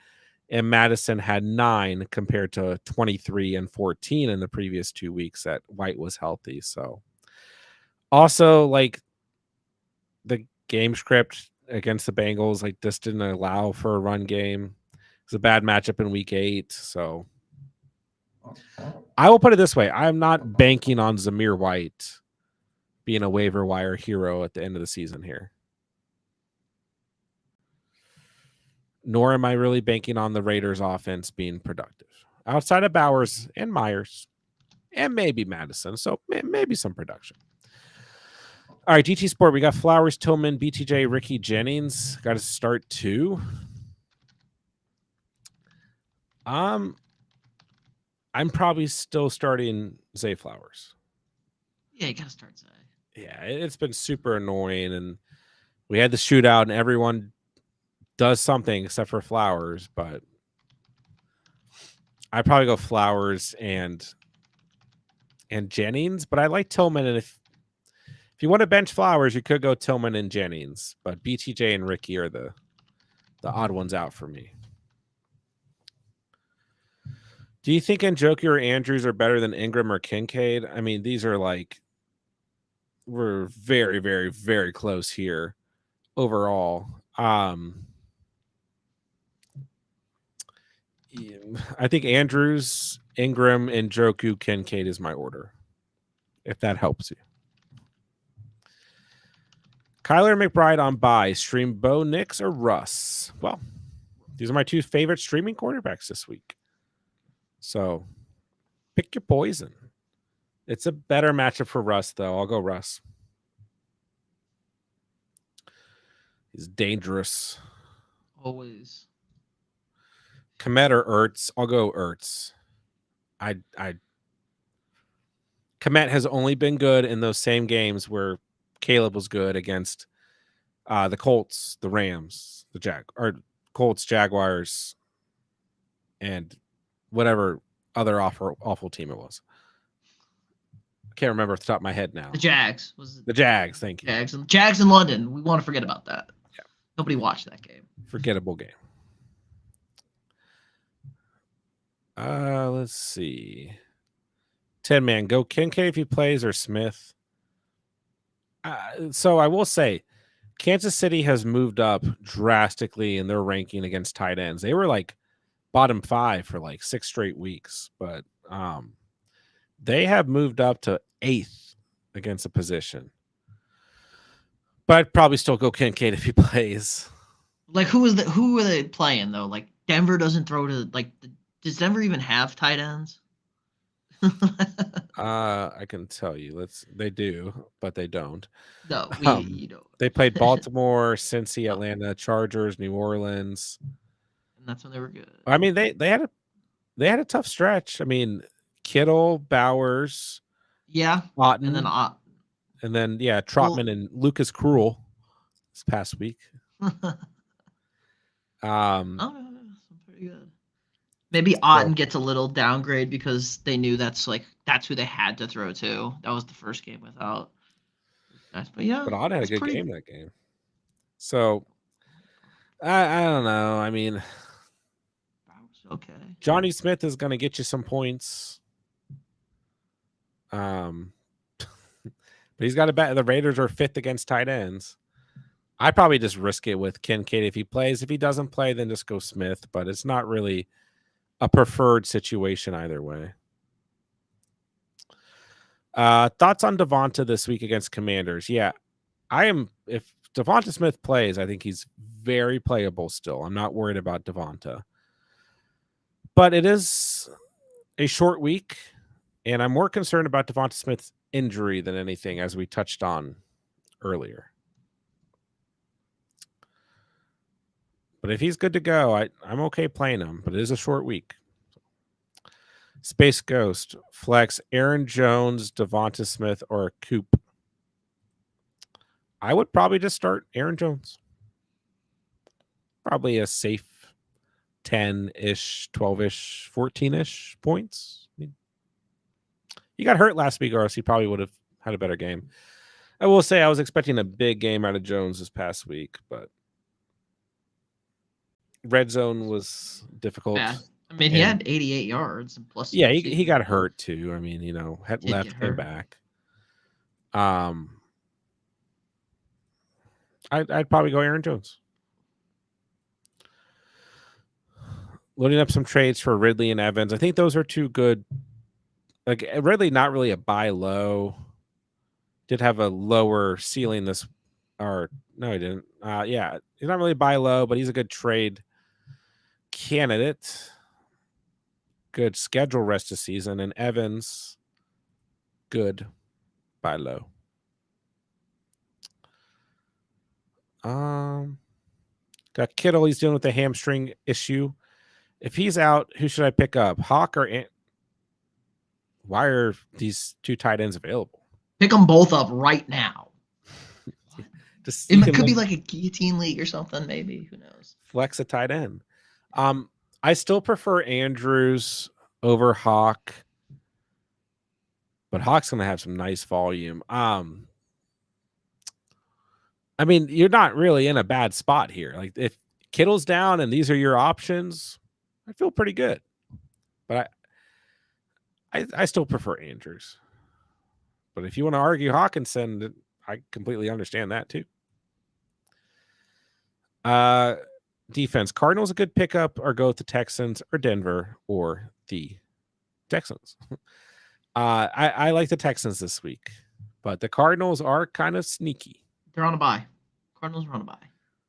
A: And Madison had 9 compared to 23 and 14 in the previous 2 weeks that White was healthy. So also, like, the game script against the Bengals, like, just didn't allow for a run game. It's a bad matchup in week 8. So I will put it this way. I'm not banking on Zamir White being a waiver wire hero at the end of the season here. Nor am I really banking on the Raiders offense being productive outside of Bowers and Myers and maybe Madison. So maybe some production. All right, GT Sport. We got Flowers, Tillman, BTJ, Ricky Jennings. Got to start 2. I'm probably still starting Zay Flowers.
B: Yeah, you got to start Zay.
A: Yeah, it's been super annoying. And we had the shootout and everyone does something except for Flowers, but I probably go Flowers and Jennings, but I like Tillman. And if you want to bench Flowers, you could go Tillman and Jennings, but BTJ and Ricky are the odd ones out for me. Do you think Njoku or Andrews are better than Ingram or Kincaid? I mean, these are like, we're very, very, very close here overall. I think Andrews, Ingram, and Njoku, Kincaid is my order, if that helps you. Kyler McBride on bye. Stream Bo Nix or Russ? Well, these are my 2 favorite streaming quarterbacks this week. So pick your poison. It's a better matchup for Russ, though. I'll go Russ. He's dangerous.
B: Always.
A: Komet or Ertz? I'll go Ertz. Komet has only been good in those same games where Caleb was good against the Colts, the Rams, Colts, Jaguars, and whatever other awful team it was. I can't remember off the top of my head now.
B: The Jags.
A: The Jags, thank you.
B: Jags in London. We want to forget about that.
A: Yeah.
B: Nobody watched that game.
A: Forgettable game. Let's see. 10-man, go Kincaid if he plays or Smith. So I will say, Kansas City has moved up drastically in their ranking against tight ends. They were like bottom 5 for like 6 straight weeks, but they have moved up to 8th against a position. But I'd probably still go Kincaid if he plays.
B: Like who are they playing though? Like Denver doesn't throw to does Denver even have tight ends?
A: I can tell you, they do, but they don't.
B: No,
A: Um,
B: you don't.
A: they played Baltimore, Cincy,
B: Oh,
A: Atlanta, Chargers, New Orleans.
B: and that's when they were good.
A: I mean, they had a tough stretch. I mean, Kittle, Bowers,
B: Yeah, and then
A: Otten, and then
B: well,
A: Trotman and Lucas Cruel this past week. Um,
B: oh, pretty good. Maybe
A: so,
B: Otten gets a little downgrade because they knew that's who they had to throw to. That was the first game without those guys. But yeah,
A: but Otten had a
B: that's
A: good
B: pretty.
A: game that game. So I don't know. I mean,
B: Okay.
A: Johnny Smith is going to get you some points. But he's got to bet the Raiders are 5th against tight ends. I probably just risk it with Kincaid if he plays. If he doesn't play, then just go Smith. But it's not really a preferred situation either way. Thoughts on Devonta this week against Commanders? Yeah, I am. If Devonta Smith plays, I think he's very playable still. I'm not worried about Devonta. But it is a short week, and I'm more concerned about Devonta Smith's injury than anything, as we touched on earlier. But if he's good to go, I'm okay playing him. But it is a short week. Space Ghost, flex Aaron Jones, Devonta Smith, or Coop. I would probably just start Aaron Jones. Probably a safe 10-ish, 12-ish, 14-ish points. I mean, he got hurt last week, or else he probably would have had a better game. I will say I was expecting a big game out of Jones this past week, but red zone was difficult.
B: Yeah, I mean he
A: And
B: had 88 yards and plus
A: yeah, he
B: receiving
A: got
B: yards.
A: hurt too. I mean, had
B: Did
A: left,
B: get
A: came
B: hurt.
A: back. I'd probably go Aaron Jones. Loading up some trades for Ridley and Evans. I think those are two good. Like Ridley, not really a buy low. Did have a lower ceiling this, or no, he didn't. Yeah, he's not really buy low, but he's a good trade candidate. Good schedule rest of season, and Evans, good buy low. Got Kittle. He's dealing with a hamstring issue. If he's out, who should I pick up? Hawk or why are these two tight ends available?
B: Pick them both up right now.
A: Just
B: It could be like a guillotine league or something. Maybe, who knows?
A: flex a tight end. I still prefer Andrews over Hawk, but Hawk's gonna have some nice volume. I mean, you're not really in a bad spot here. Like if Kittle's down and these are your options, I feel pretty good. But I still prefer Andrews. But if you want to argue Hawkinson, I completely understand that too. Defense. Cardinals a good pickup, or go with the Texans or Denver or the Texans. I like the Texans this week, but the Cardinals are kind of sneaky.
B: They're on a bye. Cardinals are on a bye.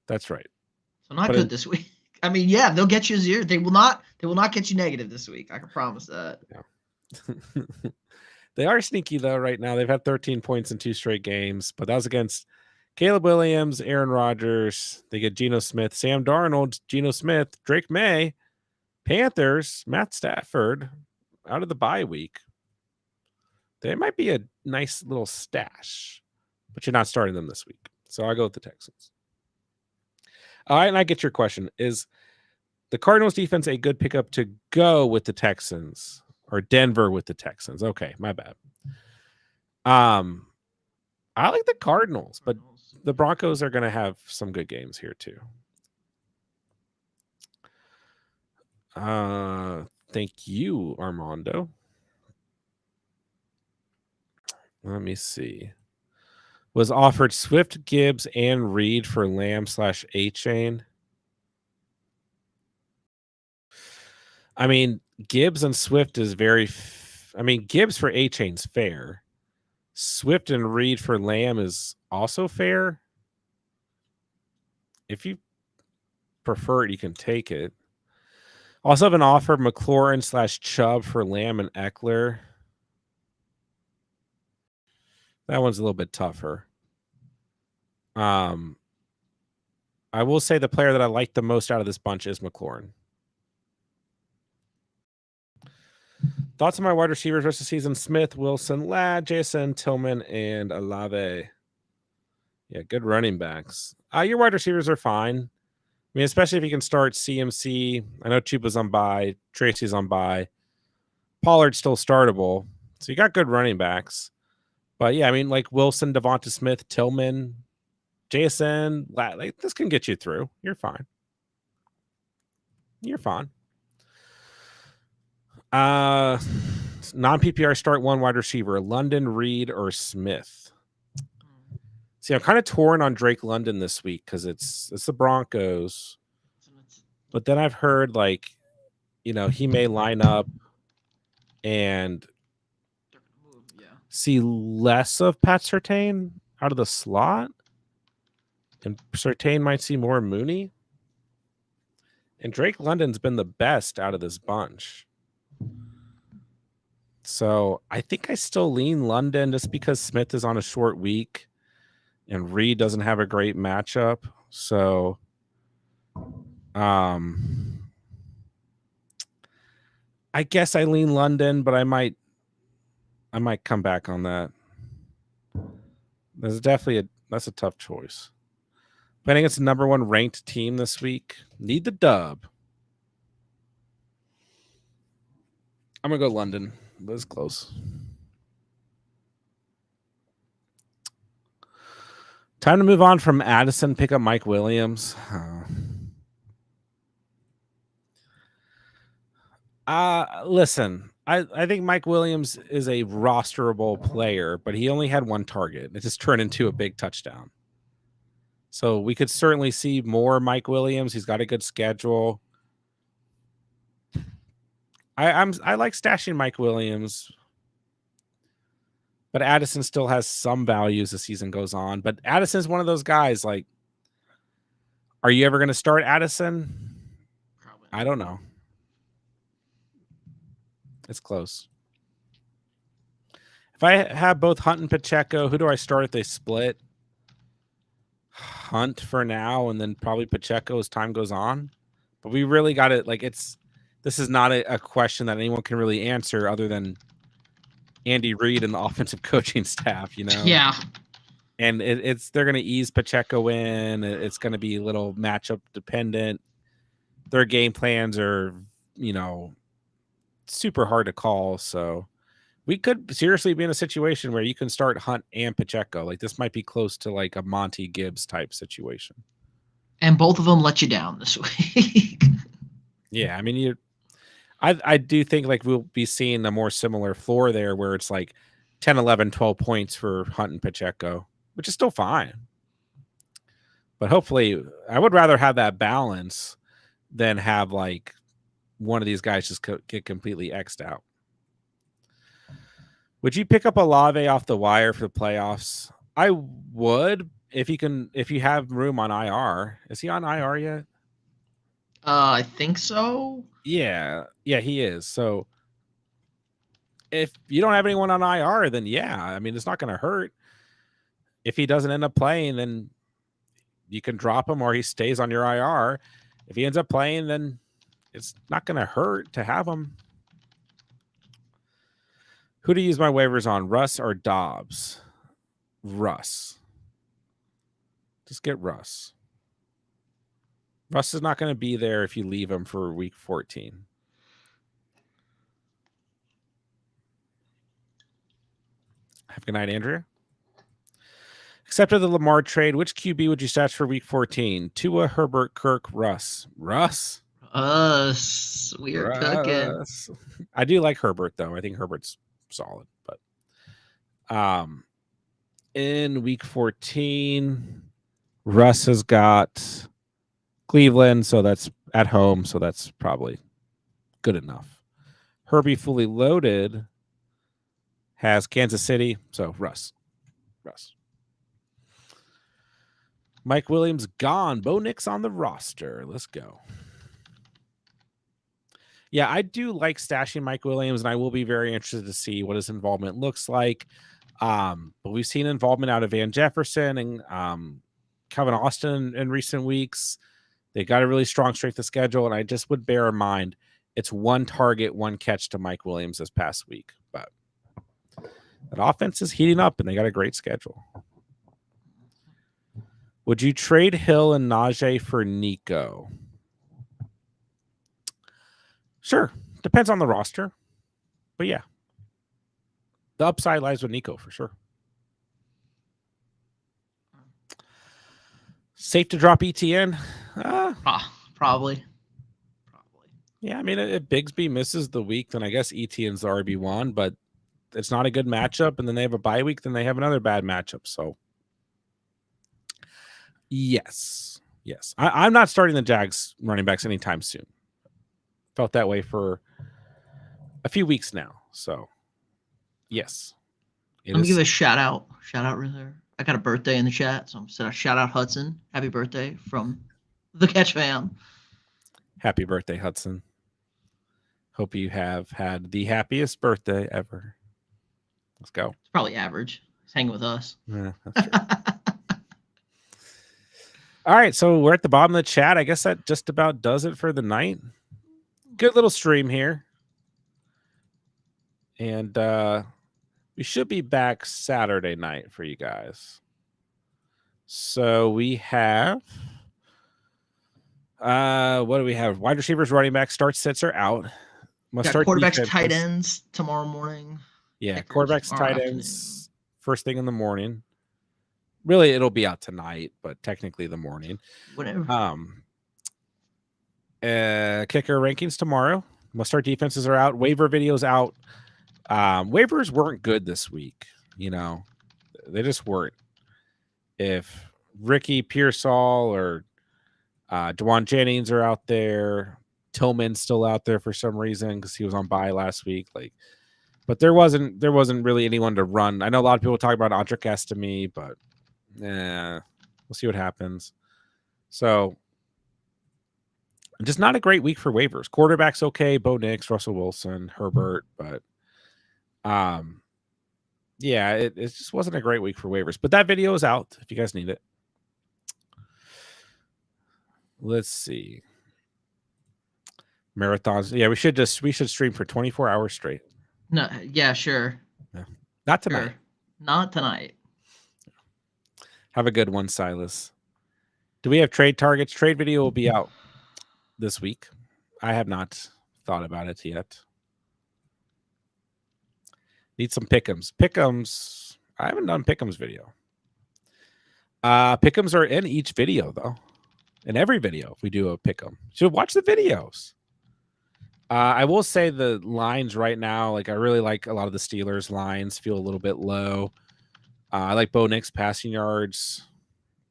A: That's right.
B: So not
A: But
B: good this week. I mean, yeah, they'll get you 0. They will not get you negative this week. I can promise that.
A: Yeah. They are sneaky though right now. They've had 13 points in 2 straight games, but that was against Caleb Williams, Aaron Rodgers. They get Geno Smith, Sam Darnold, Geno Smith, Drake May, Panthers, Matt Stafford out of the bye week. They might be a nice little stash, but you're not starting them this week. So I go with the Texans. All right, and I get your question. Is the Cardinals defense a good pickup to go with the Texans, or Denver with the Texans? Okay, my bad. I like the Cardinals, but the Broncos are going to have some good games here too. Thank you, Armando. Let me see. was offered Swift, Gibbs, and Reed for Lamb / A-Chain. I mean, Gibbs and Swift is very. Gibbs for A-Chain's fair. Swift and Reed for Lamb is also fair. If you prefer it, you can take it. Also have an offer of McLaurin / Chubb for Lamb and Eckler. That one's a little bit tougher. I will say the player that I like the most out of this bunch is McLaurin. Thoughts on my wide receivers rest of the season? Smith, Wilson, Ladd, Jason, Tillman, and Olave. Yeah, good running backs. Your wide receivers are fine. I mean, especially if you can start CMC. I know Chuba's on bye. Tracy's on bye. Pollard's still startable. So you got good running backs. But yeah, I mean, like Wilson, Devonta Smith, Tillman, Jason, like this can get you through. You're fine. You're fine. Non-PPR start one wide receiver, London, Reed, or Smith. See, I'm kind of torn on Drake London this week because it's the Broncos. But then I've heard he may line up and see less of Pat Surtain out of the slot. And Surtain might see more Mooney. And Drake London's been the best out of this bunch. So I think I still lean London just because Smith is on a short week and Reed doesn't have a great matchup. So I guess I lean London, but I might come back on that. That's a tough choice. But I think it's the number one ranked team this week. Need the dub. I'm going to go London. That's close. Time to move on from Addison. Pick up Mike Williams. Listen, I think Mike Williams is a rosterable player, but he only had one target. It just turned into a big touchdown. So we could certainly see more Mike Williams. He's got a good schedule. I like stashing Mike Williams, but Addison still has some value as the season goes on. But Addison is one of those guys. Like, are you ever going to start Addison? Probably. I don't know. It's close. If I have both Hunt and Pacheco, who do I start if they split? Hunt for now, and then probably Pacheco as time goes on. But we really got it. This is not a question that anyone can really answer other than Andy Reid and the offensive coaching staff,
B: Yeah.
A: And they're going to ease Pacheco in. It's going to be a little matchup dependent. Their game plans are, super hard to call. So we could seriously be in a situation where you can start Hunt and Pacheco. Like this might be close to like a Monty Gibbs type situation.
B: And both of them let you down this week.
A: Yeah, I mean, I do think we'll be seeing a more similar floor there where it's like 10, 11, 12 points for Hunt and Pacheco, which is still fine. But hopefully, I would rather have that balance than have one of these guys just get completely X'd out. Would you pick up Olave off the wire for the playoffs? I would if you have room on IR. Is he on IR yet?
B: I think so.
A: Yeah, he is. So if you don't have anyone on IR, then yeah, I mean, it's not going to hurt. If he doesn't end up playing, then you can drop him or he stays on your IR. If he ends up playing, then it's not going to hurt to have him. Who to use my waivers on, Russ or Dobbs? Russ. Just get Russ. Russ is not going to be there if you leave him for week 14. Have a good night, Andrea. Accepted the Lamar trade. Which QB would you stash for week 14? Tua, Herbert, Kirk, Russ. Russ?
B: We are cooking.
A: I do like Herbert, though. I think Herbert's solid. But In week 14, Russ has got Cleveland, so that's at home, so that's probably good enough. Herbie fully loaded has Kansas City, so Russ. Mike Williams gone. Bo Nix on the roster. Let's go. Yeah, I do like stashing Mike Williams, and I will be very interested to see what his involvement looks like. But we've seen involvement out of Van Jefferson and Calvin Austin in recent weeks. They got a really strong strength of schedule, and I just would bear in mind it's one target, one catch to Mike Williams this past week. But that offense is heating up, and they got a great schedule. Would you trade Hill and Najee for Nico? Sure. Depends on the roster. But yeah. The upside lies with Nico for sure. Safe to drop ETN?
B: Probably.
A: Yeah, I mean, if Bigsby misses the week, then I guess ETN's the RB1, but it's not a good matchup. And then they have a bye week, then they have another bad matchup. So, yes. I'm not starting the Jags running backs anytime soon. Felt that way for a few weeks now. So, yes.
B: Let me give a shout out right there. I got a birthday in the chat, so I'm going to shout out Hudson. Happy birthday from the Catch fam.
A: Happy birthday, Hudson. Hope you have had the happiest birthday ever. Let's go.
B: It's probably average. He's hanging with us.
A: Yeah, that's true. All right, so we're at the bottom of the chat. I guess that just about does it for the night. Good little stream here. And we should be back Saturday night for you guys. So we have what do we have? Wide receivers, running back, start sits are out.
B: Got quarterbacks, tight ends tomorrow morning.
A: Yeah, quarterbacks, tight ends, first thing in the morning. Really, it'll be out tonight, but technically the morning.
B: Whatever.
A: Kicker rankings tomorrow. Must start defenses are out. Waiver videos out. Waivers weren't good this week. You know, they just weren't. If Ricky Pearsall or DeJuan Jennings are out there, Tillman's still out there for some reason because he was on bye last week. But there wasn't really anyone to run. I know a lot of people talk about Andrikast to me, but we'll see what happens. So just not a great week for waivers. Quarterbacks okay, Bo Nix, Russell Wilson, Herbert, but yeah, it just wasn't a great week for waivers. But that video is out if you guys need it. Let's see. Marathons. Yeah, we should stream for 24 hours straight.
B: No, yeah, sure.
A: Yeah. Not tonight.
B: Sure. Not tonight.
A: Have a good one, Silas. Do we have trade targets? Trade video will be out this week. I have not thought about it yet. Need some pick'ems. Pick'ems. I haven't done pick'ems video. Pick'ems are in each video, though. In every video, we do a pick'em. So watch the videos. I will say the lines right now, like I really like a lot of the Steelers lines, feel a little bit low. I like Bo Nix passing yards.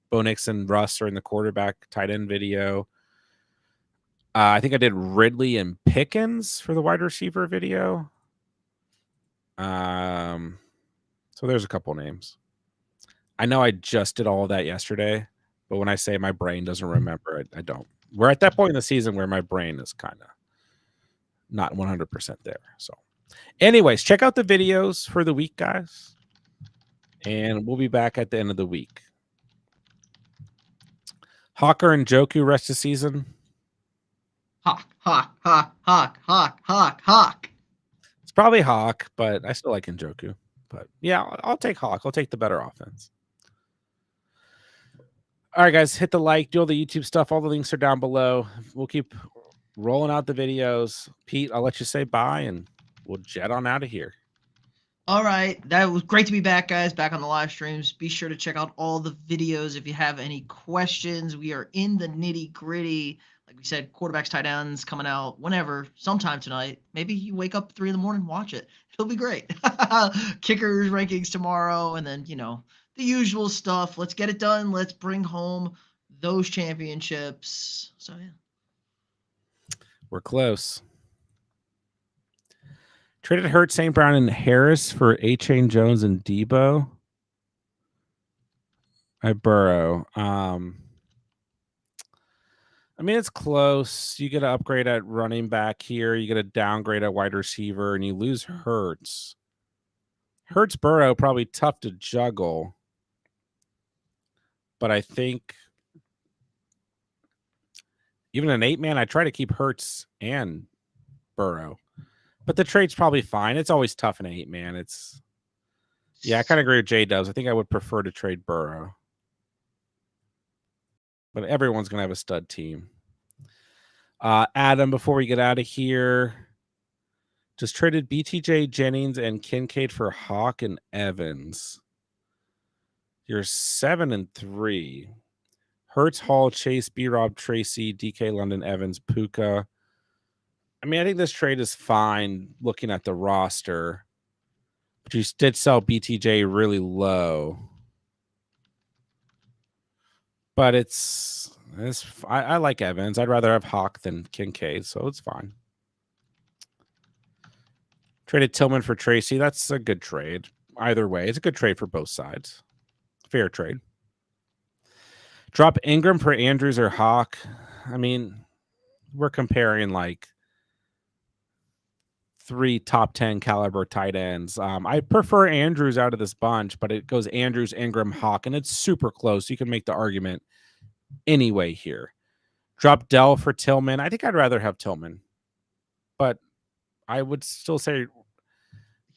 A: Bo Nix and Russ are in the quarterback tight end video. I think I did Ridley and Pickens for the wide receiver video. So there's a couple names. I know I just did all of that yesterday, but when I say my brain doesn't remember, I don't. We're at that point in the season where my brain is kind of not 100% there. So anyways, check out the videos for the week, guys. And we'll be back at the end of the week. Hawker and Joku rest of season.
B: Hawk.
A: It's probably Hawk, but I still like Njoku. But yeah, I'll take Hawk. I'll take the better offense. All right, guys, hit the like, do all the YouTube stuff. All the links are down below. We'll keep rolling out the videos. Pete, I'll let you say bye, and we'll jet on out of here.
B: All right. That was great to be back, guys, back on the live streams. Be sure to check out all the videos if you have any questions. We are in the nitty-gritty. Like we said, quarterbacks, tight ends coming out whenever, sometime tonight. Maybe you wake up 3 in the morning, watch it. It'll be great. Kickers rankings tomorrow, and then, the usual stuff. Let's get it done. Let's bring home those championships. So yeah.
A: We're close. Traded Hurt, St. Brown, and Harris for A-Chain, Jones, and Debo. I Burrow. I mean, it's close. You get an upgrade at running back here. You get a downgrade at wide receiver, and you lose Hurts. Hurts, Burrow, probably tough to juggle. But I think even an 8-man, I try to keep Hurts and Burrow. But the trade's probably fine. It's always tough in an 8-man. Yeah, I kind of agree with J-Dubs. I think I would prefer to trade Burrow. But everyone's going to have a stud team. Adam, before we get out of here, just traded BTJ, Jennings, and Kincaid for Hawk and Evans. You're 7-3. Hurts, Hall, Chase, B-Rob, Tracy, DK, London, Evans, Puka. I mean, I think this trade is fine looking at the roster. But you did sell BTJ really low. But I like Evans. I'd rather have Hawk than Kincaid, so it's fine. Traded Tillman for Tracy. That's a good trade. Either way, it's a good trade for both sides. Fair trade. Drop Ingram for Andrews or Hawk. I mean, we're comparing like 3 top 10 caliber tight ends. I prefer Andrews out of this bunch, but it goes Andrews, Ingram, Hawk, and it's super close. You can make the argument anyway here. Drop Dell for Tillman. I think I'd rather have Tillman, but I would still say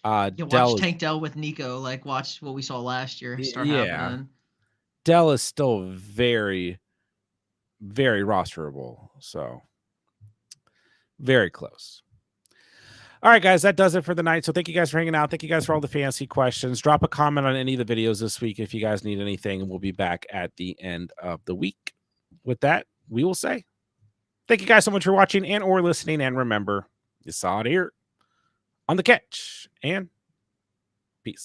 B: Watch Tank Dell with Nico. Like, watch what we saw last year start happening.
A: Dell is still very, very rosterable. So very close. All right, guys, that does it for the night. So thank you guys for hanging out. Thank you guys for all the fantasy questions. Drop a comment on any of the videos this week if you guys need anything, and we'll be back at the end of the week. With that, we will say thank you guys so much for watching and or listening. And remember, you saw it here on The Catch. And peace.